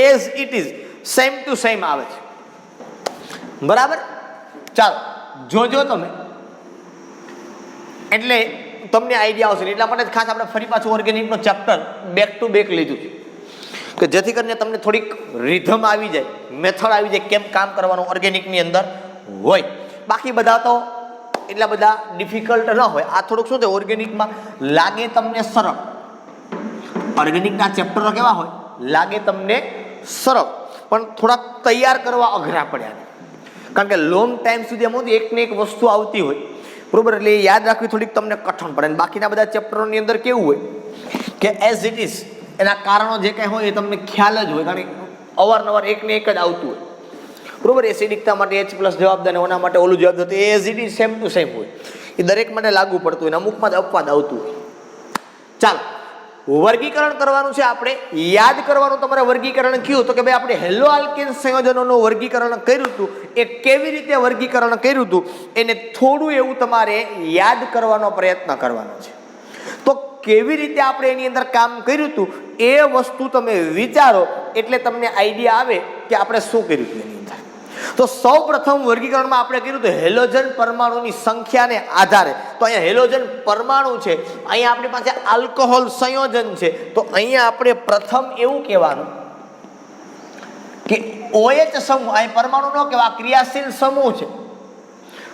as it is, same to same આવે છે. બરાબર? ચાલો જોજો તમે, એટલે તમને આઈડિયા આવશે. એટલા માટે ખાસ આપણે ફરી પાછું ઓર્ગેનિકનો ચેપ્ટર બેક ટુ બેક લીધું છે કે જેથી કરીને તમને થોડીક રિધમ આવી જાય, મેથડ આવી જાય, કેમ કામ કરવાનું ઓર્ગેનિકની અંદર હોય. બાકી બધા તો એટલા બધા ડિફિકલ્ટ ન હોય. આ થોડુંક શું છે, ઓર્ગેનિકમાં લાગે તમને સરળ, ઓર્ગેનિકના ચેપ્ટરો કેવા હોય, લાગે તમને સરળ, પણ થોડાક તૈયાર કરવા અઘરા પડ્યા. કારણ કે લોંગ ટાઈમ સુધી એમ એક ને એક વસ્તુ આવતી હોય, બરોબર? એટલે યાદ રાખવી થોડીક તમને કઠણ પડે. અને બાકીના બધા ચેપ્ટરોની અંદર કેવું હોય કે એઝ ઇટ ઇઝ એના કારણો જે કંઈ હોય એ તમને ખ્યાલ જ હોય, કારણ કે અવારનવાર એક ને એક જ આવતું હોય. બરોબર? એસિડિકતા માટે H+ જવાબદાર, ઓના માટે ઓલું જવાબદાર, as it is same to same હોય. એ દરેક માટે લાગુ પડતું હોય, અમુકમાં જ અપવાદ આવતું હોય. ચાલો, વર્ગીકરણ કરવાનું છે આપણે. યાદ કરવાનું તમારે વર્ગીકરણ કયું, તો કે ભાઈ આપણે હેલો આલ્કેન સંયોજનોનું વર્ગીકરણ કર્યું હતું. એ કેવી રીતે વર્ગીકરણ કર્યું હતું એને થોડું એવું તમારે યાદ કરવાનો પ્રયત્ન કરવાનો છે. તો કેવી રીતે આપણે એની અંદર કામ કર્યું હતું એ વસ્તુ તમે વિચારો, એટલે તમને આઈડિયા આવે કે આપણે શું કર્યું હતું એની અંદર. તો સૌ પ્રથમ વર્ગીકરણમાં આપણે કર્યું હતું હેલોજન પરમાણુની સંખ્યાને આધારે. તો અહીંયા હેલોજન પરમાણુ છે, અહીંયા આપણી પાસે આલ્કોહોલ સંયોજન છે. તો અહીંયા આપણે પ્રથમ એવું કહેવાનું કે OH સમૂહ, અહીં પરમાણુ ન કહેવાય, આ ક્રિયાશીલ સમૂહ છે.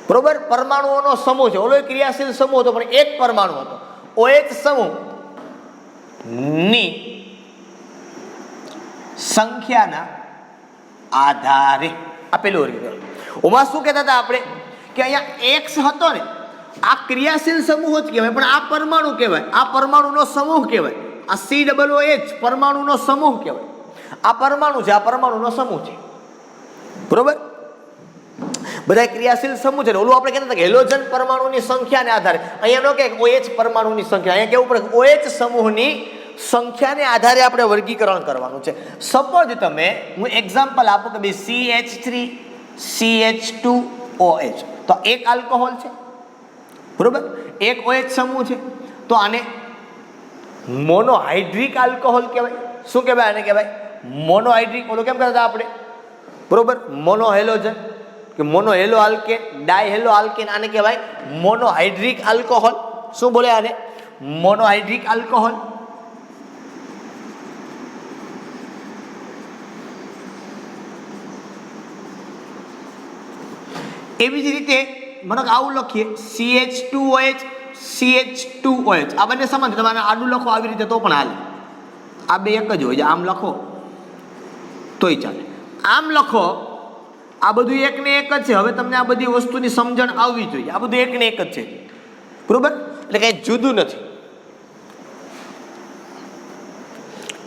બરોબર? પરમાણુઓનો સમૂહ છે. ઓલો ક્રિયાશીલ સમૂહ હતો, પણ એક પરમાણુ હતો. OH સમૂહ ની સંખ્યાના આધારે આપેલું વર્ગીકરણ. ઓમાં શું કહેતા હતા આપણે કે અહીંયા X હતો ને, આ ક્રિયાશીલ સમૂહ જ કહેવાય, પણ આ પરમાણુ કહેવાય, આ પરમાણુનો સમૂહ કહેવાય. આ COOH પરમાણુનો સમૂહ કહેવાય. આ પરમાણુ છે, આ પરમાણુનો સમૂહ છે. બરોબર? બધા ક્રિયાશીલ સમૂહ છે. ઓલું આપણે કહેતા હતા કે હેલોજન પરમાણુની સંખ્યાને આધારે. અહીંયા નો કે OH પરમાણુની સંખ્યા, અહીંયા કેવું પડે OH સમૂહની સંખ્યાને આધારે આપણે વર્ગીકરણ કરવાનું છે. સપોઝ તમે, હું એક્ઝામ્પલ આપું કે ભાઈ CH3CH2OH, તો એક આલ્કોહોલ છે, બરોબર? એક OH સમૂહ છે, તો આને મોનોહાઇડ્રિક આલ્કોહોલ કહેવાય. શું કહેવાય આને? કહેવાય મોનોહાઇડ્રિક. ઓલો કેમ કહેતા હતા આપણે? બરોબર? મોનોહેલોજન કે મોનોહેલો આલ્કેન, ડાયહેલો આલ્કેન, આને કહેવાય મોનોહાઇડ્રિક આલ્કોહોલ. શું બોલે આને? Monohydric alcohol. એવી જ રીતે મને આવું લખીએ CH2OH CH2OH, આ બંને સમાન. તમારે આડું લખો આવી રીતે તો પણ હાલે, આ બે એક જ હોય. આમ લખો તોય ચાલે, આમ લખો, આ બધું એક ને એક જ છે. હવે તમને આ બધી વસ્તુની સમજણ આવવી જોઈએ. આ બધું એક ને એક જ છે, બરોબર? એટલે કઈ જુદું નથી.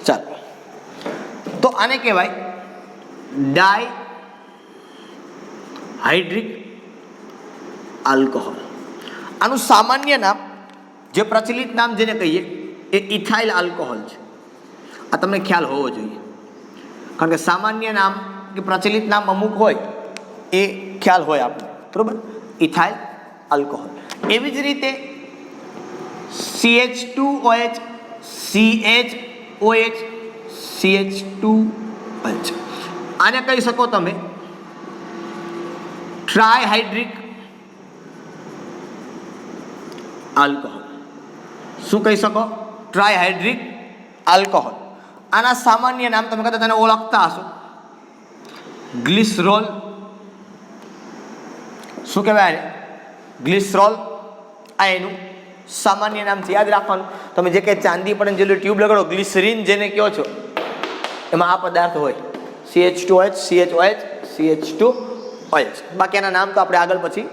ચાલો, તો આને કહેવાય ડાયહાઇડ્રિક આલ્કોહોલ. આનું સામાન્ય નામ, જે પ્રચલિત નામ જેને કહીએ એ ઇથાઇલ આલ્કોહોલ છે. આ તમને ખ્યાલ હોવો જોઈએ, કારણ કે સામાન્ય નામ કે પ્રચલિત નામ અમુક હોય એ ખ્યાલ હોય આપણે, બરોબર? Ethyl alcohol. એવી જ રીતે CH2OH CHOH CH2OH, આને કહી શકો તમે ટ્રાયહાઇડ્રિક આલ્કોહોલ. શું કહી શકો? ટ્રાયહાઇડ્રિક આલ્કોહોલ. આના સામાન્ય નામ તમે કદાચ તેને ઓળખતા હશો, ગ્લિસરોલ. શું કહેવાય? ગ્લિસરોલ. આ એનું સામાન્ય નામ છે, યાદ રાખવાનું. તમે જે કંઈ ચાંદી પણ જેટલું ટ્યુબ લગાડો, ગ્લિસરીન જેને કહો છો, એમાં આ પદાર્થ હોય, CH2OH, CHOH, CH2OH. બાકી એના નામ તો આપણે આગળ પછી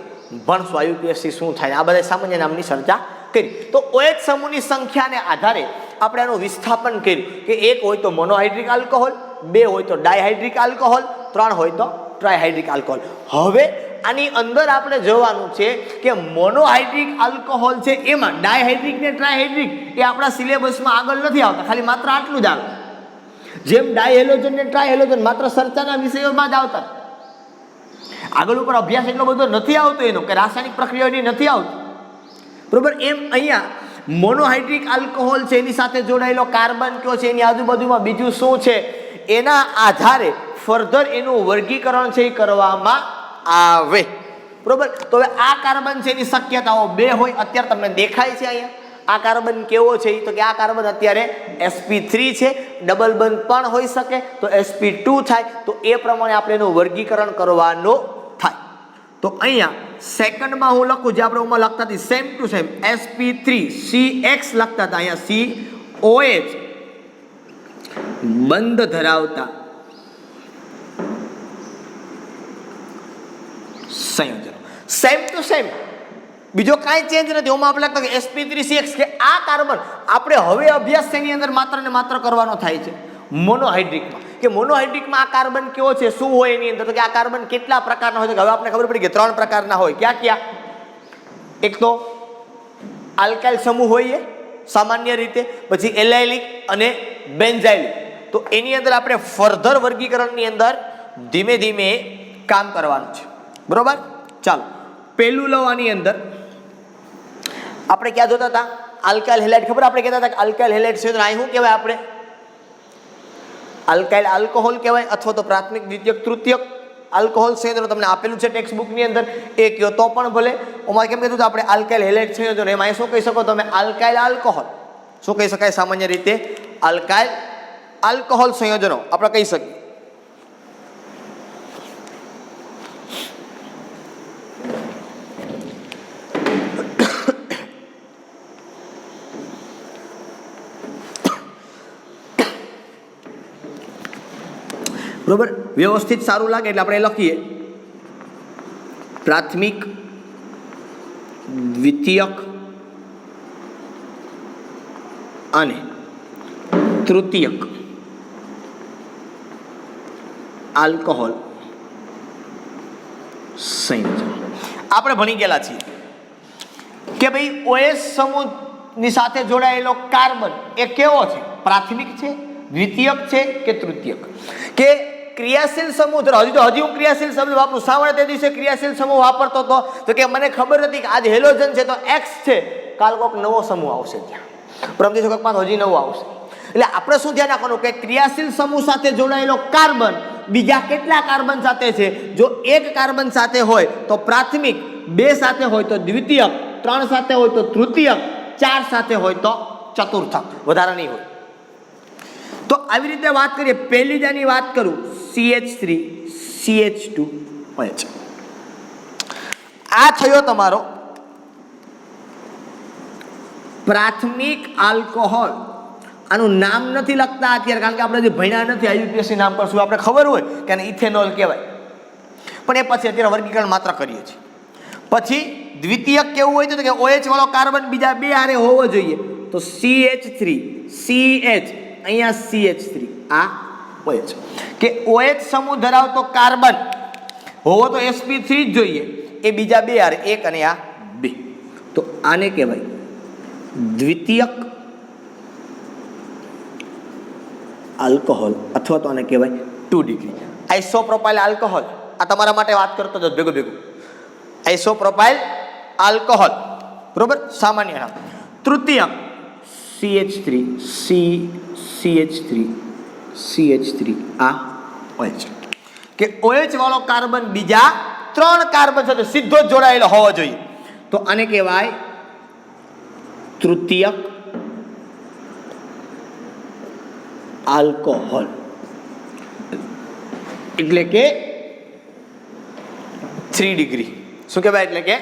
ભણશું, આયુપીએસસી શું થાય, આ બધા સામાન્ય નામની ચર્ચા કરી. તો OH સમૂહની સંખ્યાને આધારે આપણે આનું વિસ્થાપન કર્યું કે 1 હોય તો મોનોહાઇડ્રિક આલ્કોહોલ, 2 હોય તો ડાયહાઇડ્રિક આલ્કોહોલ, 3 હોય તો ટ્રાયહાઇડ્રિક આલ્કોહોલ. હવે આની અંદર આપણે જોવાનું છે કે મોનોહાઇડ્રિક આલ્કોહોલ છે એમાં ડાયહાઇડ્રિક ને ટ્રાયહાઇડ્રિક એ આપણા સિલેબસમાં આગળ નથી આવતા, ખાલી માત્ર આટલું જ આવે. જેમ ડાયહેલોજન ને ટ્રાયહેલોજન માત્ર ચર્ચાના વિષયોમાં જ આવતા, આગળ ઉપર અભ્યાસ એટલો બધો નથી આવતો એનો, કે રાસાયણિક પ્રક્રિયાની નથી આવતી, બરોબર. એમ અહીંયા મોનોહાઇડ્રિક આલ્કોહોલ છે એની સાથે જોડાયેલો કાર્બન કયો છે, એની આજુબાજુમાં બીજું શું છે, એના આધારે ફર્ધર એનું વર્ગીકરણ છે એ કરવામાં આવે, બરોબર. તો હવે આ કાર્બન છે એની શક્યતાઓ 2 હોય. અત્યારે તમને દેખાય છે અહીંયા આ કાર્બન કેવો છે, તો કે આ કાર્બન અત્યારે sp3 છે, ડબલ બંધ પણ હોઈ શકે તો sp2 થાય. તો એ પ્રમાણે આપણે એનું વર્ગીકરણ કરવાનું થાય. તો અહીંયા સેકન્ડમાં હું લખું, જે આપણે ઓમાં લખતા હતી સેમ ટુ સેમ sp3CX લખતા હતા, અહીંયા COH બંધ ધરાવતા સંયોજનો, સેમ ટુ સેમ, બીજો કાંઈ ચેન્જ નથી. ઓમાં આપણે લખતા sp3CX કે આ કાર્બન આપણે હવે અભ્યાસ તેની અંદર માત્ર ને માત્ર કરવાનો થાય છે મોનોહાઇડ્રિકમાં, કે મોનોહાઇડ્રિકમાં આ કાર્બન કેવો છે, શું હોય એની અંદર, તો કે આ કાર્બન કેટલા પ્રકારના હોય છે. હવે આપણે ખબર પડી કે 3 પ્રકારના હોય. ક્યાં ક્યાં? એક તો આલ્કાઇલ સમૂહ હોય એ સામાન્ય રીતે, પછી એલાઇલિક અને બેન્ઝાઇલિક. તો એની અંદર આપણે ફર્ધર વર્ગીકરણની અંદર ધીમે ધીમે કામ કરવાનું છે, બરોબર. ચાલો પહેલું લો, આની અંદર આપણે ક્યાં જોતા હતા? Alkyl halide. ખબર આપણે કહેતા હતા કે આલ્કાઇલ હેલાઇડ છે, તો અહીં શું કહેવાય? આપણે આલ્કાઇલ આલ્કોહોલ કહેવાય, અથવા તો પ્રાથમિક, દ્વિતીયક, તૃતીયક આલ્કોહોલ સંયોજનો તમને આપેલું છે ટેક્સ્ટ બુકની અંદર, એ કયો તો પણ ભલે. ઓમાં કેમ કીધું આપણે આલ્કાઇલ હેલાઇડ સંયોજનો, એમાં શું કહી શકો તમે? Alkyl alcohol. શું કહી શકાય સામાન્ય રીતે? આલ્કાઇલ આલ્કોહોલ સંયોજનો આપણે કહી શકીએ. બરોબર, વ્યવસ્થિત સારું લાગે એટલે આપણે લખીએ પ્રાથમિક, દ્વિતીયક અને તૃતીયક આલ્કોહોલ સંયોજન. આપણે ભણી ગયેલા છીએ કે ભાઈ OH સમૂહની સાથે જોડાયેલો કાર્બન એ કેવો છે? પ્રાથમિક છે, દ્વિતીયક છે કે તૃતીયક? કે ક્રિયાશીલ સમૂહ, હજી હું ક્રિયાશીલ શબ્દ વાપરું. શા માટે તે દિવસે ક્રિયાશીલ સમૂહ વાપરતો હતો? તો કે મને ખબર હતી કે આજ હેલોજન છે તો X છે, કાલ કોઈક નવો સમૂહ આવશે, ત્યાં પરમ દિવસે કોઈક હજી નવો આવશે. એટલે આપણે શું ધ્યાન રાખવાનું કે ક્રિયાશીલ સમૂહ સાથે જોડાયેલો કાર્બન બીજા કેટલા કાર્બન સાથે છે? જો 1 કાર્બન સાથે હોય તો પ્રાથમિક, 2 સાથે હોય તો દ્વિતીયક, 3 સાથે હોય તો તૃતીયક, 4 સાથે હોય તો ચતુર્થક, વધારે નહીં હોય. તો આવી રીતે વાત કરીએ. પહેલી જ આની વાત કરું, CH3 CH2OH. આ થયો તમારો પ્રાથમિક આલ્કોહોલ. આનું નામ નથી લખતા અત્યારે, કારણ કે આપણે જે ભણ્યા નથી, આયુપીએસસી નામ પર શું આપણે ખબર હોય કે આને ઇથેનોલ કહેવાય, પણ એ પછી અત્યારે વર્ગીકરણ માત્ર કરીએ છીએ. પછી દ્વિતીયક કેવું હોય તો કે OH વાળો કાર્બન બીજા 2 હારે હોવો જોઈએ, તો CH3 CH, અહીંયા CH3, આ OH. કે OH સમૂહ ધરાવતો કાર્બન હોવો તો sp3 જ જોઈએ, એ બીજા 2 હારે, 1 અને આ 2. તો આને કહેવાય દ્વિતીયક આલ્કોહોલ, અથવા તો આને કહેવાય 2 ડિગ્રી આઇસોપ્રોપાઇલ આલ્કોહોલ. આ તમારા માટે વાત કરતો જ ભેગું ભેગું આઇસોપ્રોપાઇલ આલ્કોહોલ, બરોબર, સામાન્ય નામ. તૃતીયક CH3 CH3 આ OH. કે OH વાળો કાર્બન બીજા 3 કાર્બન સાથે સીધો જ જોડાયેલો હોવો જોઈએ, તો આને કહેવાય તૃતીયક આલ્કોહોલ. એટલે કે 3 ડિગ્રી શું કહેવાય? એટલે કે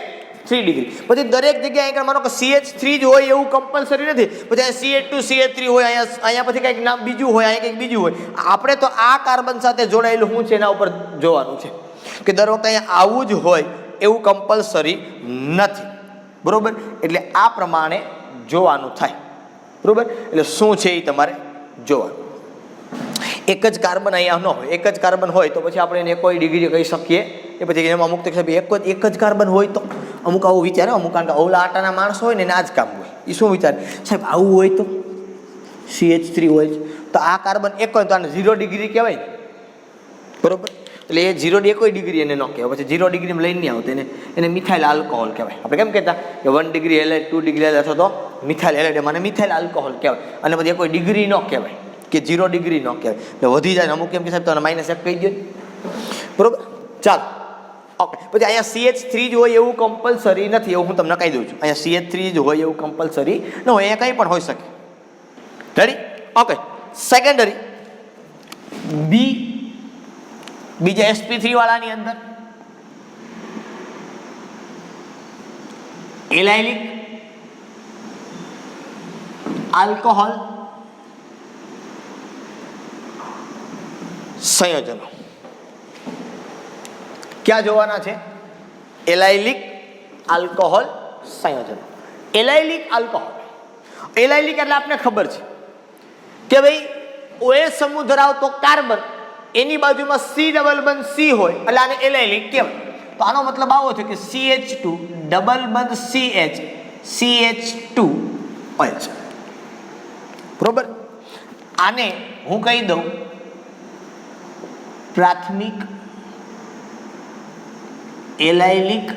3 ડિગ્રી. પછી દરેક જગ્યાએ આગળ માનો કે CH3 જ હોય એવું કમ્પલસરી નથી. પછી અહીંયા CH2 CH3 હોય, અહીંયા પછી કંઈક નામ બીજું હોય, અહીંયા કંઈક બીજું હોય. આપણે તો આ કાર્બન સાથે જોડાયેલું શું છે એના ઉપર જોવાનું છે કે દર વખતે અહીંયા આવું જ હોય એવું કમ્પલસરી નથી. બરોબર? એટલે આ પ્રમાણે જોવાનું થાય. બરોબર? એટલે શું છે એ તમારે જોવાનું. એક જ કાર્બન અહીંયા ન હોય, એક જ કાર્બન હોય તો પછી આપણે એને કોઈ ડિગ્રી કહી શકીએ. એ પછી એમાં અમુક એક જ કાર્બન હોય તો અમુક આવું વિચારે, અમુક કારણ કે અવલા આટાના માણસો હોય ને એને આ જ કામ હોય. એ શું વિચારે? સાહેબ આવું હોય તો CH3 હોય તો આ કાર્બન એક હોય તો આને 0 ડિગ્રી કહેવાય. બરોબર? એટલે એ 0 કોઈ ડિગ્રી એને ન કહેવાય. પછી 0 ડિગ્રીમાં લઈને નહીં આવતો, એને મિથાઇલ આલ્કોહોલ કહેવાય. આપણે કેમ કહેતા કે 1 ડિગ્રી હેલાઇડ, 2 ડિગ્રી હેલાઇડ અથવા તો મિથાઇલ હેલાઇડ, મને મિથાઇલ આલ્કોહોલ કહેવાય. અને પછી કોઈ ડિગ્રી ન કહેવાય કે 0 ડિગ્રી ન કહેવાય. એટલે વધી જાય અમુક એમ કે સાહેબ તો -1 કહી દો. બરોબર? ચાલો, ઓકે. પછી અહીંયા CH3 જ હોય એવું કમ્પલસરી નથી, એવું હું તમને કહી દઉં છું. અહીંયા CH3 જ હોય એવું કમ્પલસરી ન હોય, અહીંયા કંઈ પણ હોઈ શકે. રેડી? ઓકે. સેકન્ડરી બીજા sp3 વાળાની અંદર એલાઇલિક આલ્કોહોલ સંયોજનો ક્યાં જોવાના છે? એલાઇલિક આલ્કોહોલ સંયોજનો. એલાઇલિક આલ્કોહોલ, એલાઇલિક એટલે આપને ખબર છે કે ભાઈ OH સમૂહ ધરાવતો કાર્બન એની બાજુમાં C ડબલ બંધ C હોય એટલે આને એલાઇલિક કહેવાય. તો આનો મતલબ આવો છે કે CH2 ડબલ બંધ CH CH2OH. બરોબર? આને હું કહી દઉં પ્રાથમિક એલાઇલિક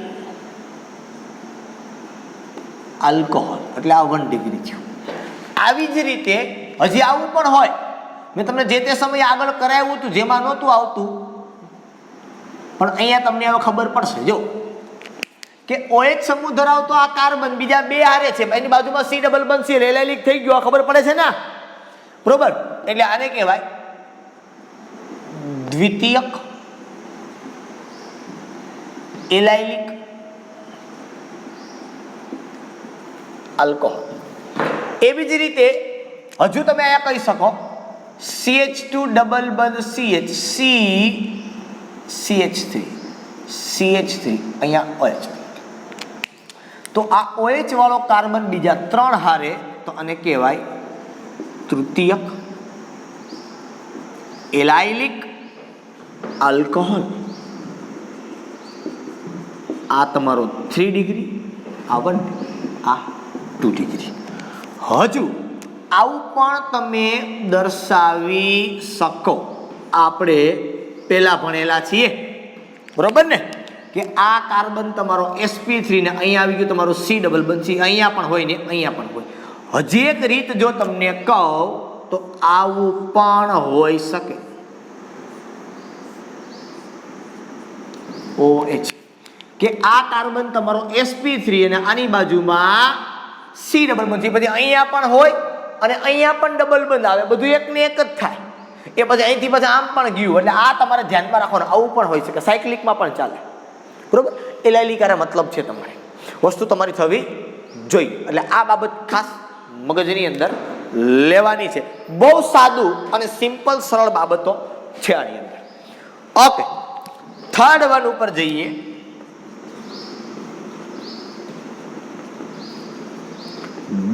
આલ્કોહોલ, એટલે આ 1 ડિગ્રી થયું. આવી જ રીતે હજી આવું પણ હોય. મેં તમને જે તે સમયે આગળ કરાવ્યું હતું જેમાં નહોતું આવતું, પણ અહીંયા તમને હવે ખબર પડશે. જો કે OH સમૂહ ધરાવતો આ કાર્બન બીજા બે હારે છે, એની બાજુમાં C ડબલ બંધ C એલાઇલિક થઈ ગયો, ખબર પડે છે ને? બરોબર? એટલે આને કહેવાય દ્વિતીયક એલાઇલિક આલ્કોહોલ. એવી જ રીતે હજુ તમે અહીંયા કહી શકો CH2 ડબલ બંધ CH CH3 અહીંયા OH. તો આ OH વાળો કાર્બન બીજા 3 હારે, તો આને કહેવાય તૃતીયક એલાઇલિક આલ્કોહોલ. આ તમારો 3 ડિગ્રી, આ 1 ડિગ્રી, આ 2 ડિગ્રી. હજુ આવું પણ તમે દર્શાવી શકો. આપણે પહેલા ભણેલા છીએ, બરોબર ને, કે આ કાર્બન તમારો sp3 ને અહીંયા આવી ગયું તમારું C ડબલ બંધ C, અહીંયા પણ હોય ને અહીંયા પણ હોય. હજી એક રીત જો તમને કહું તો આવું પણ હોઈ શકે. OH કે આ કાર્બન તમારો sp3 અને આની બાજુમાં C ડબલ બંધ, પછી અહીંયા પણ હોય અને અહીંયા પણ ડબલ બંધ આવે, બધું એક ને એક જ થાય. એ પછી અહીંથી પછી આમ પણ ગયું. એટલે આ તમારે ધ્યાનમાં રાખવાનું, આવું પણ હોઈ શકે. સાયક્લિકમાં પણ ચાલે. બરોબર? એલાઇલિક આનો મતલબ છે તમારે વસ્તુ તમારી થવી જોઈએ. એટલે આ બાબત ખાસ મગજની અંદર લેવાની છે. બહુ સાદું અને સિમ્પલ સરળ બાબતો છે આની અંદર. ઓકે, થર્ડ વન ઉપર જઈએ.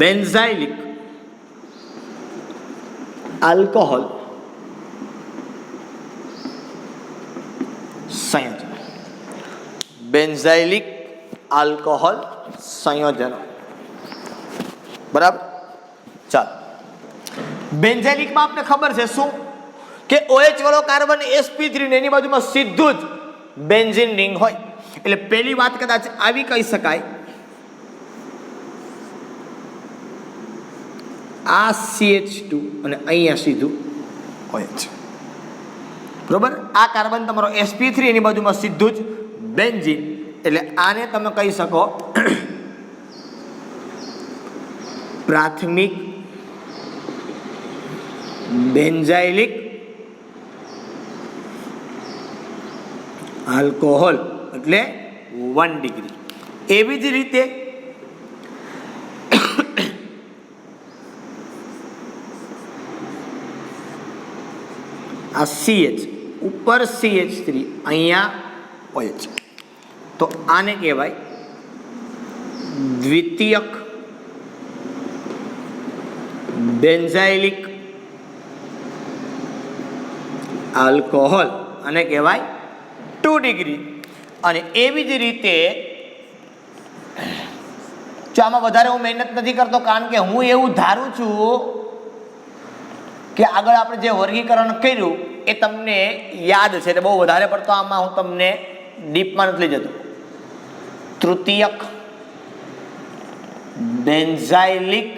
બેન્ઝાઇલિક આલ્કોહોલ સંયોજન. બેન્ઝાઇલિક આલ્કોહોલ સંયોજનો. બરાબર? ચાલો, બેન્ઝાઇલિકમાં આપને ખબર છે શું કે OH વાળો કાર્બન sp3 ને એની બાજુમાં સીધું જ બેન્ઝીન રિંગ હોય. એટલે પહેલી વાત કદાચ આવી કહી શકાય, આ CH2 અને અહીંયા સીધું OH. બરોબર? આ કાર્બન તમારો sp3 એની બાજુમાં સીધું જ બેન્ઝીન, એટલે આને તમે કહી શકો પ્રાથમિક બેન્ઝાઇલિક આલ્કોહોલ, એટલે 1 ડિગ્રી. એવી જ રીતે આ CH ઉપર CH3 અહીંયા OH, તો આને કહેવાય દ્વિતીયક બેન્ઝાઇલિક આલ્કોહોલ, અને કહેવાય 2 ડિગ્રી. અને એવી જ રીતે જો આમાં વધારે હું મહેનત નથી કરતો, કારણ કે હું એવું ધારું છું કે આગળ આપણે જે વર્ગીકરણ કર્યું એ તમને યાદ છે, એટલે બહુ વધારે પડતો આમાં હું તમને ડીપમાં નથી લઈ જતો. તૃતીયક બેન્ઝાઇલિક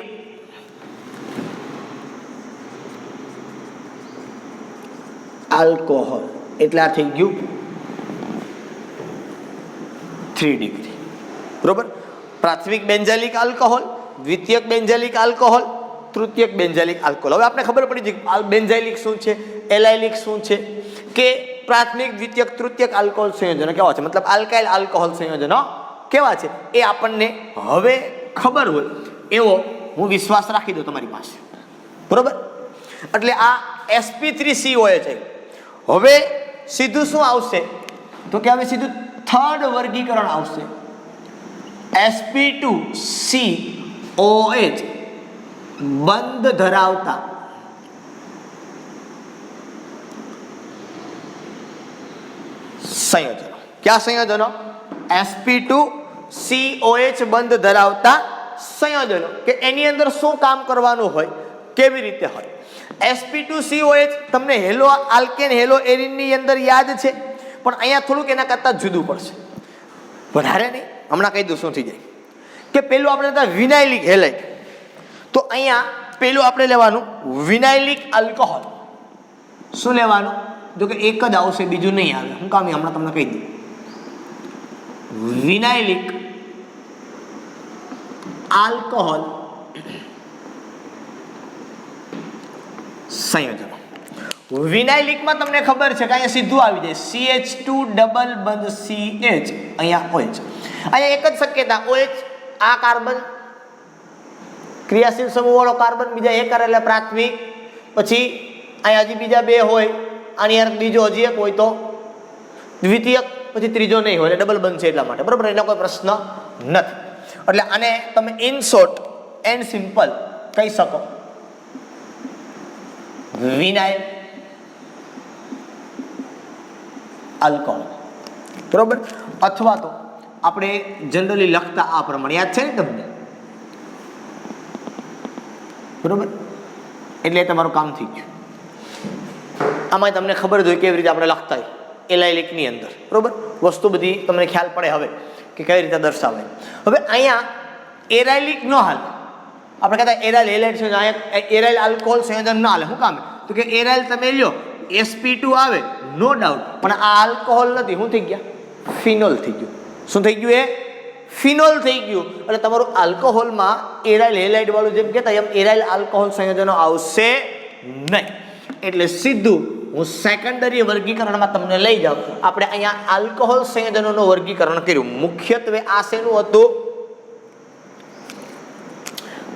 આલ્કોહોલ, એટલે આ થઈ ગયું 3 ડિગ્રી. બરોબર. પ્રાથમિક benzylic alcohol, દ્વિતીયક benzylic alcohol, તૃતીયક benzylic alcohol. હવે આપણે ખબર પડી છે બેન્ઝાઇલિક શું છે, એલાઇલિક શું છે, કે પ્રાથમિક દ્વિતીયક તૃતીયક આલ્કોહોલ સંયોજનો કેવા છે, મતલબ આલ્કાઇલ આલ્કોહોલ સંયોજનો કેવા છે એ આપણને હવે ખબર હોય એવો હું વિશ્વાસ રાખી દઉં તમારી પાસે. બરોબર. એટલે આ sp3COH છે. હવે સીધું શું આવશે, તો કે હવે સીધું થર્ડ વર્ગીકરણ આવશે, sp2COH બંધ ધરાવતા સંયોજનો. ક્યાં સંયોજનો? sp2COH બંધ ધરાવતા સંયોજનો, કે એની અંદર શું કામ કરવાનું હોય, કેવી રીતે હોય. sp2COH તમને હેલો આલ્કેન હેલો એરિનની અંદર યાદ છે, પણ અહીંયા થોડુંક એના કરતાં જુદું પડશે, વધારે નહીં. હમણાં કહી દઉં શું થઈ જાય. કે પેલું આપણે હતા વિનાઇલિક હેલાઇડ, તો અહીંયા પેલું આપણે લેવાનું વિનાઇલિક આલ્કોહોલ. શું લેવાનું? જો કે એક જ આવશે, બીજું નહીં આવે. હું કામ હમણાં તમને કહી દઉં. વિનાઇલિક આલ્કોહોલ સંયોજનો. વિનાઇલિકમાં તમને ખબર છે કે અહીંયા સીધું આવી જાય CH2 ડબલ બંધ CH, અહીંયા OH. અહીંયા એક જ શક્યતા, OH આ કાર્બન ક્રિયાશીલ સમૂહ વાળો કાર્બન, બીજા એક એટલે પ્રાથમિક, પછી અહીંયા હજી બીજા બે હોય, આની અંદર બીજો હજી એક હોય તો દ્વિતીયક, પછી ત્રીજો નહીં હોય, એટલે ડબલ બનશે એટલા માટે. બરોબર. એનો કોઈ પ્રશ્ન નથી. એટલે આને તમે ઇન શોર્ટ એન્ડ સિમ્પલ કહી શકો વિનાઇલ આલ્કોહોલ. બરોબર. અથવા તો આપણે જનરલી લખતા આ પ્રમાણે, યાદ છે ને તમને? બરોબર. એટલે તમારું કામ થઈ ગયું. આમાં તમને ખબર જ હોય કેવી રીતે આપણે લખતા હોય એલાઇલિકની અંદર. બરોબર. વસ્તુ બધી તમને ખ્યાલ પડે હવે કે કઈ રીતે દર્શાવે. હવે અહીંયા એરાઇલિક ન હાલે, આપણે કહેતા એરાઇલ હેલાઇડ છે, અહીંયા એરાઇલ આલ્કોહોલ સંયોજન ના હાલે. શું કામ? તો કે એરાઇલ તમે લ્યો sp2 આવે નો ડાઉટ, પણ આ આલ્કોહોલ નથી. શું થઈ ગયા? ફિનોલ થઈ ગયું. શું થઈ ગયું? એ ફિનોલ થઈ ગયું. એટલે તમારું આલ્કોહોલમાં એરાઇલ હેલાઇડ વાળું જેમ કહેતા એમ એરાઇલ આલ્કોહોલ સંયોજનો આવશે નહીં. એટલે સીધું હું સેકન્ડરી વર્ગીકરણમાં તમને લઈ જાઉં. આપણે અહીંયા આલ્કોહોલ સંયોજનોનું વર્ગીકરણ કર્યું. મુખ્યત્વે આ શેનું હતું?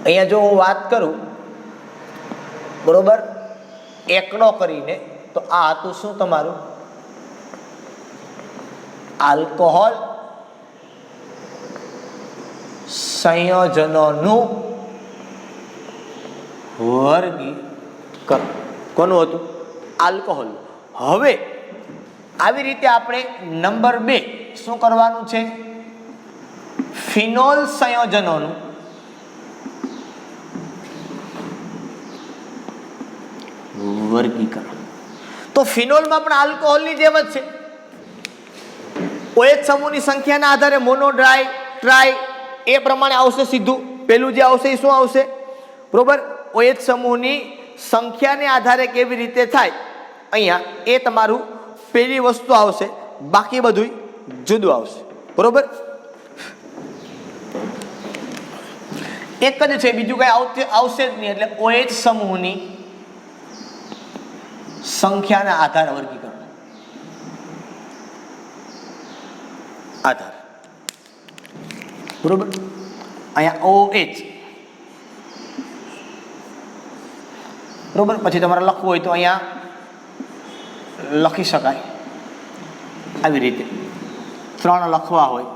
અહીંયા જો હું વાત કરું, બરોબર, એકડો કરીને, તો આ હતું શું તમારું? આલ્કોહોલ સંયોજનોનું વર્ગીકરણ. કોનું હતું? આલ્કોહોલ. હવે આવી રીતે આપણે નંબર 2 શું કરવાનું છે? ફિનોલ સંયોજનોનું વર્ગીકરણ. તો ફિનોલમાં પણ આલ્કોહોલની જેમ જ છે. OH સમૂહની સંખ્યાના આધારે મોનો, ડ્રાય, ટ્રાય એ પ્રમાણે આવશે સીધું. પેલું જે આવશે એ શું આવશે? બરોબર. OH સમૂહની સંખ્યાને આધારે કેવી રીતે થાય અહીંયા એ તમારું પેલી વસ્તુ આવશે, બાકી બધું જુદું આવશે. બરોબર. એક જ છે, બીજું કઈ આવશે જ નહીં. એટલે OH સમૂહની સંખ્યાના આધારે વર્ગીકરણ. આધાર બરોબર. અહીંયા OH, બરોબર. પછી તમારે લખવું હોય તો અહીંયા લખી શકાય આવી રીતે. 3 લખવા હોય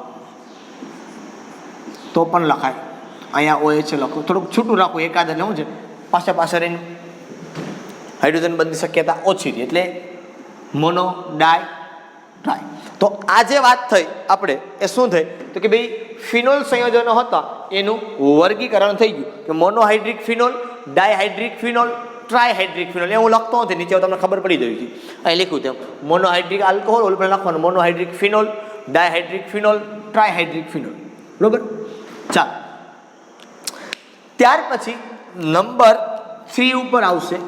તો પણ લખાય. અહીંયા OH લખો, થોડુંક છૂટું રાખવું, એકાદ એટલે શું છે પાછળ રહીને હાઇડ્રોજન બંધની શક્યતા ઓછી છે, એટલે મોનો, ડાય, ટ્રાય. તો આ જે વાત થઈ આપણે એ શું થઈ તો કે ભાઈ ફિનોલ સંયોજનો હતા એનું વર્ગીકરણ થઈ ગયું કે મોનોહાઇડ્રિક ફિનોલ, ડાયહાઇડ્રિક ફિનોલ, ટ્રાયહાઇડ્રિક ફિનોલ. એ હું લખતો નથી, નીચે તમને ખબર પડી જવી છે. અહીં લખ્યું તેમ મોનોહાઇડ્રિક આલ્કોહોલ, ઓલું પણ લખવાનું મોનોહાઇડ્રિક ફિનોલ, ડાયહાઇડ્રિક ફિનોલ, ટ્રાયહાઇડ્રિક ફિનોલ. બરોબર. ચાલો, ત્યાર પછી નંબર 3 ઉપર આવશે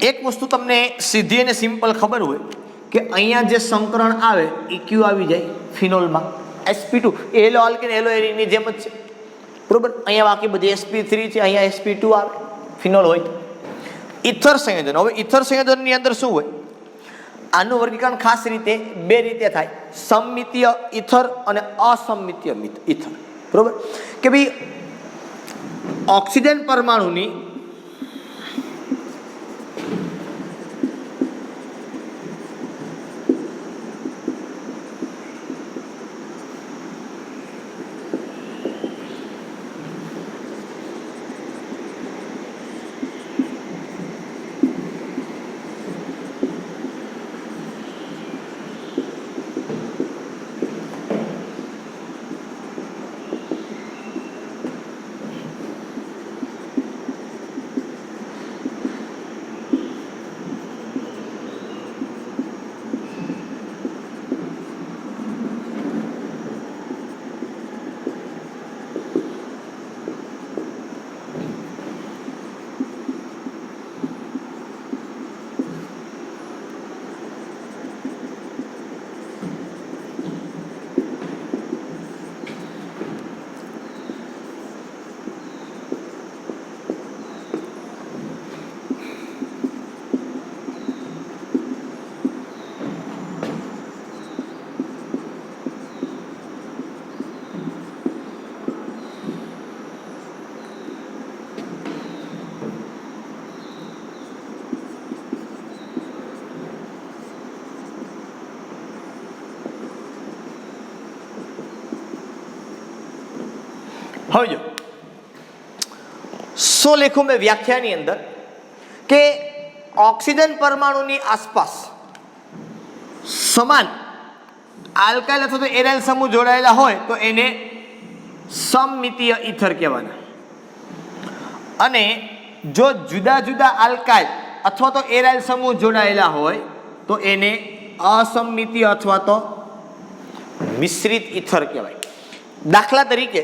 એક વસ્તુ તમને સીધી અને સિમ્પલ ખબર હોય કે અહીંયા જે સંકરણ આવે એ ક્યુ આવી જાય ફિનોલમાં, sp2. એલો આલ્કેન એલો એરીની જેમ જ છે. બરોબર. અહીંયા બાકી બધી sp3 છે, અહીંયા sp2 આવે ફિનોલ હોય. ઇથર સંયોજન, હવે ઇથર સંયોજનની અંદર શું હોય, આનું વર્ગીકરણ ખાસ રીતે 2 રીતે થાય, સમમિતીય ઇથર અને અસમમિતીય ઇથર. બરોબર. કે ભાઈ ઓક્સિજન પરમાણુની હવે જો શું લખ્યું મેં વ્યાખ્યાની અંદર કે ઓક્સિજન પરમાણુની આસપાસ સમાન આલ્કાઇલ અથવા તો એરાઇલ સમૂહ જોડાયેલા હોય તો એને સમમિતીય ઇથર કહેવાના, અને જો જુદા જુદા આલ્કાઇલ અથવા તો એરાઇલ સમૂહ જોડાયેલા હોય તો એને અસમમિતીય અથવા તો મિશ્રિત ઇથર કહેવાય. દાખલા તરીકે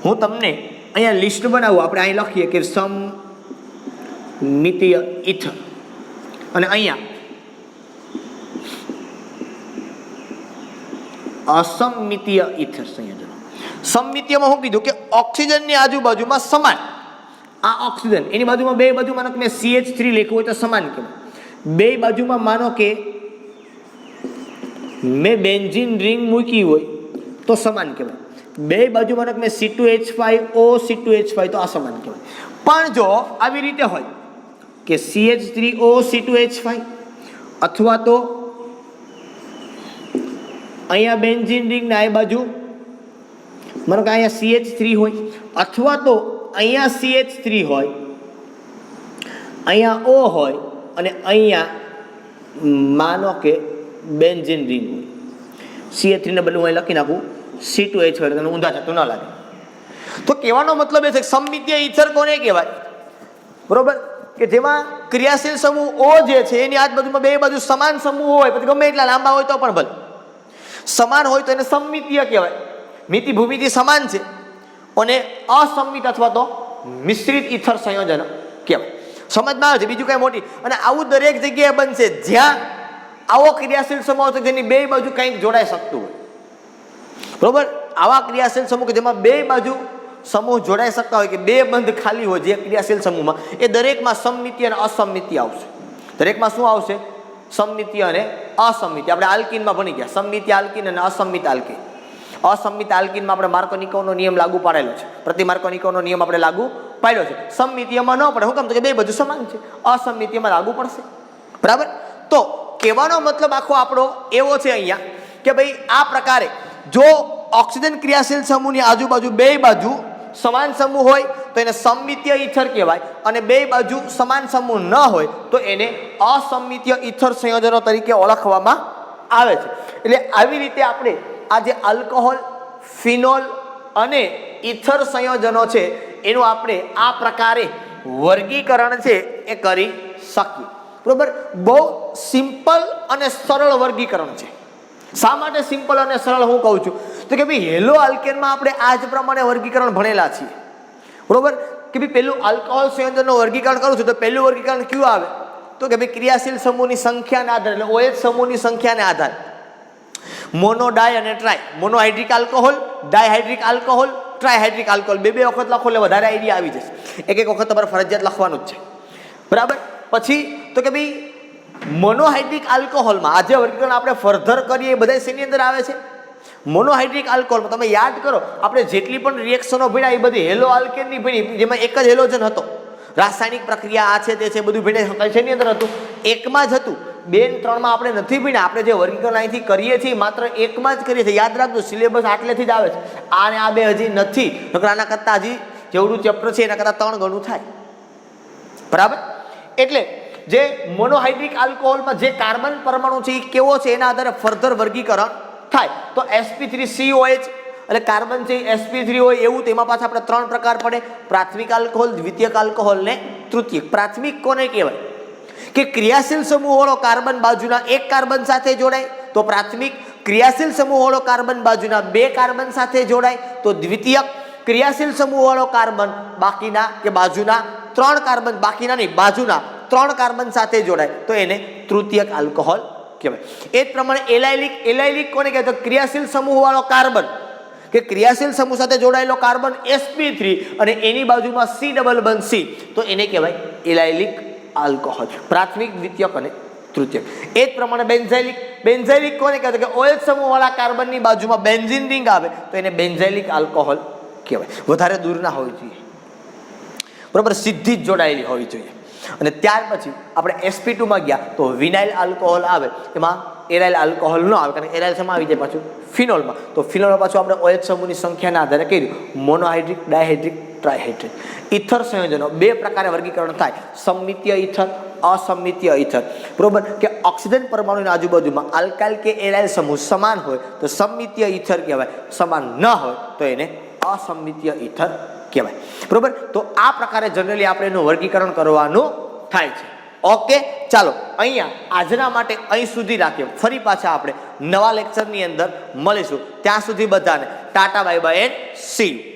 હું તમને અહીંયા લિસ્ટ બનાવું, આપણે અહીં લખીએ કે સમમિતીય ઇથર, અને અહીંયા અસમમિતીય ઇથર સંયોજનો. સમમિતીયમાં હું કીધું કે ઓક્સિજનની આજુબાજુમાં સમાન, આ ઓક્સિજન એની બાજુમાં બે બાજુમાં માનો કે મેં CH3 લખ્યું હોય તો સમાન કહેવાય. બે બાજુમાં માનો કે મેં બેન્ઝીન રિંગ મૂકી હોય તો સમાન કહેવાય. બે બાજુમાં મેં C2H5O C2H5 તો આ સમાન કહેવાય. પણ જો આવી રીતે હોય કે CH3O C2H5 અથવા તો અહીંયા બેન્ઝીન રિંગ ને આ બાજુ માનો કે અહીંયા CH3 હોય, અથવા તો અહીંયા CH3 હોય, અહીંયા O હોય અને અહીંયા માનો કે બેન્ઝીન રિંગ હોય. CH3 ને બદલે હું અહીં લખી નાખું C2H5, તમને ઊંધા જતું ન લાગે. તો કહેવાનો મતલબ એ છે કે સમમિતીય ઇથર કોને કહેવાય? બરોબર, કે જેમાં ક્રિયાશીલ સમૂહ O જે છે એની આજુબાજુમાં બે બાજુ સમાન સમૂહ હોય, પછી ગમે એટલા લાંબા હોય તો પણ ભલે સમાન હોય તો એને સમમિતીય કહેવાય. મિતિ ભૂમિતિ સમાન છે અને અસમમિત અથવા તો મિશ્રિત ઇથર સંયોજન કહેવાય. સમજમાં આવે છે? બીજું કઈ મોટી, અને આવું દરેક જગ્યાએ બનશે જ્યાં આવો ક્રિયાશીલ સમૂહ હોય જેની બે બાજુ કંઈક જોડાઈ શકતું હોય. બરોબર, આવા ક્રિયાશીલ સમૂહ કે જેમાં બે બાજુ સમૂહ જોડાઈ શકતા હોય કે બે બંધ ખાલી હોય જે ક્રિયાશીલ સમૂહમાં, એ દરેકમાં સમમિતિ અને અસમમિતિ આવશે. દરેકમાં શું આવશે? સમમિતિ અને અસમમિતિ. આપણે આલ્કીનમાં ભણી ગયા, સમમિતિ આલ્કીન અને અસમમિત આલ્કીન. અસમમિત આલ્કીનમાં આપણે માર્કોનિકોવનો નિયમ લાગુ પાડેલો છે, પ્રતિ માર્કોનિકોવનો નિયમ આપણે લાગુ પાડ્યો છે. સમમિતિમાં ન પડે, શું કામ? તો કે બે બધું સમાન છે. અસમમિતિમાં લાગુ પડશે. બરાબર? તો કહેવાનો મતલબ આખો આપણો એવો છે અહીંયા કે ભાઈ આ પ્રકારે જો ઓક્સિજન ક્રિયાશીલ સમૂહની આજુબાજુ બે બાજુ સમાન સમૂહ હોય તો એને સમમિતીય ઈથર કહેવાય, અને બે બાજુ સમાન સમૂહ ન હોય તો એને અસમમિતીય ઈથર સંયોજનો તરીકે ઓળખવામાં આવે છે. એટલે આવી રીતે આપણે આ જે આલ્કોહોલ, ફિનોલ અને ઈથર સંયોજનો છે એનું આપણે આ પ્રકારે વર્ગીકરણ છે એ કરી શકીએ. બરોબર? બહુ સિમ્પલ અને સરળ વર્ગીકરણ છે. શા માટે સિમ્પલ અને સરળ હું કહું છું? તો કે ભાઈ હેલો આલ્કેનમાં આપણે આ જ પ્રમાણે વર્ગીકરણ ભણેલા છીએ. બરોબર? કે ભાઈ પેલું આલ્કોહોલ સંયોજનનું વર્ગીકરણ કરું છું તો પહેલું વર્ગીકરણ કયું આવે? તો કે ભાઈ ક્રિયાશીલ સમૂહની સંખ્યાના આધારે, એટલે OH સમૂહની સંખ્યાને આધારે મોનો, ડાય અને try. Monohydric alcohol, ડાયહાઇડ્રિક alcohol, ટ્રાયહાઇડ્રિક alcohol, બે વખત લખો એટલે વધારે આઈડિયા આવી જશે. એક વખત તમારે ફરજિયાત લખવાનું જ છે. બરાબર? પછી તો કે ભાઈ મોનોહાઇડ્રિક આલ્કોહોલમાં આજે વર્ગીકરણ આપણે ફર્ધર કરીએ એ બધા શેની અંદર આવે છે? મોનોહાઇડ્રિક આલ્કોહોલમાં. તમે યાદ કરો આપણે જેટલી પણ રિએક્શનો ભણ્યા એ બધી હેલો આલ્કેનની ભણી, જેમાં એક જ હેલોજન હતો. રાસાયણિક પ્રક્રિયા આ છે તે છે બધું ભણ્યા. શેની અંદર હતું? એકમાં જ હતું. 2 અને 3 માં આપણે નથી ભણ્યા. આપણે જે વર્ગીકરણ અહીંથી કરીએ છીએ માત્ર એકમાં જ કરીએ છીએ. યાદ રાખજો, સિલેબસ આટલેથી જ આવે છે. આ ને આ બે હજી નથી, નકર આના કરતાં હજી જેવડું ચેપ્ટર છે એના કરતાં 3 ગણું થાય. બરાબર? એટલે જે મોનોહાઇડ્રિક આલ્કોહોલમાં જે કાર્બન પરમાણુ છે એ કેવો છે એના આધારે ફર્ધર વર્ગીકરણ થાય. તો sp3COH એટલે કાર્બન છે sp3 હોય એવું, તેમાં પાછા આપણે 3 પ્રકાર પડે: પ્રાથમિક આલ્કોહોલ, દ્વિતીયક આલ્કોહોલ ને તૃતીયક. પ્રાથમિક કોને કહેવાય? કે ક્રિયાશીલ સમૂહવાળો કાર્બન બાજુના એક કાર્બન સાથે જોડાય તો પ્રાથમિક. ક્રિયાશીલ સમૂહવાળો કાર્બન બાજુના 2 કાર્બન સાથે જોડાય તો દ્વિતીયક. ક્રિયાશીલ સમૂહવાળો કાર્બન બાકીના કે બાજુના 3 કાર્બન, બાકીના નહીં બાજુના 3 કાર્બન સાથે જોડાય તો એને તૃતીયક આલ્કોહોલ કહેવાય. એ જ પ્રમાણે એલાઇલિક. એલાઇલિક કોને કહેવાય? તો ક્રિયાશીલ સમૂહવાળો કાર્બન કે ક્રિયાશીલ સમૂહ સાથે જોડાયેલો કાર્બન sp3 અને એની બાજુમાં C ડબલ બંધ C તો એને કહેવાય એલાઇલિક આલ્કોહોલ. પ્રાથમિક, દ્વિતીયક અને તૃતીયક. એ જ પ્રમાણે બેન્ઝાઇલિક. બેન્ઝાઇલિક કોને કહેવાય? કે OH સમૂહવાળા કાર્બનની બાજુમાં બેન્ઝીન રિંગ આવે તો એને બેન્ઝાઇલિક આલ્કોહોલ કહેવાય. વધારે દૂર ના હોવી જોઈએ. બરોબર? સીધી જ જોડાયેલી હોવી જોઈએ. અને ત્યાર પછી આપણે sp2 માં ગયા તો વિનાઇલ આલ્કોહોલ આવે. એમાં એરાઇલ આલ્કોહોલ ન આવે, કારણ કે એરાઇલ શેમાં આવી જાય પાછું? ફિનોલમાં. તો ફિનોલમાં પાછું આપણે OH સમૂહની સંખ્યાના આધારે કર્યું મોનોહાઇડ્રિક, ડાયહાઇડ્રિક, ટ્રાયહાઇડ્રિક. ઈથર સંયોજનો 2 પ્રકારે વર્ગીકરણ થાય: સમમિતીય ઈથર, અસમમિતીય ઈથર. બરોબર? કે ઓક્સિજન પરમાણુની આજુબાજુમાં આલ્કાઇલ કે એરાઇલ સમૂહ સમાન હોય તો સમમિતીય ઈથર કહેવાય, સમાન ન હોય તો એને અસમમિતીય ઈથર કહેવાય. બરોબર? તો આ પ્રકારે જનરલી આપણે એનું વર્ગીકરણ કરવાનું થાય છે. ઓકે, ચાલો અહીંયા આજના માટે અહીં સુધી રાખીએ. ફરી પાછા આપણે નવા લેક્ચરની અંદર મળીશું. ત્યાં સુધી બધાને Tata, bye bye and C you.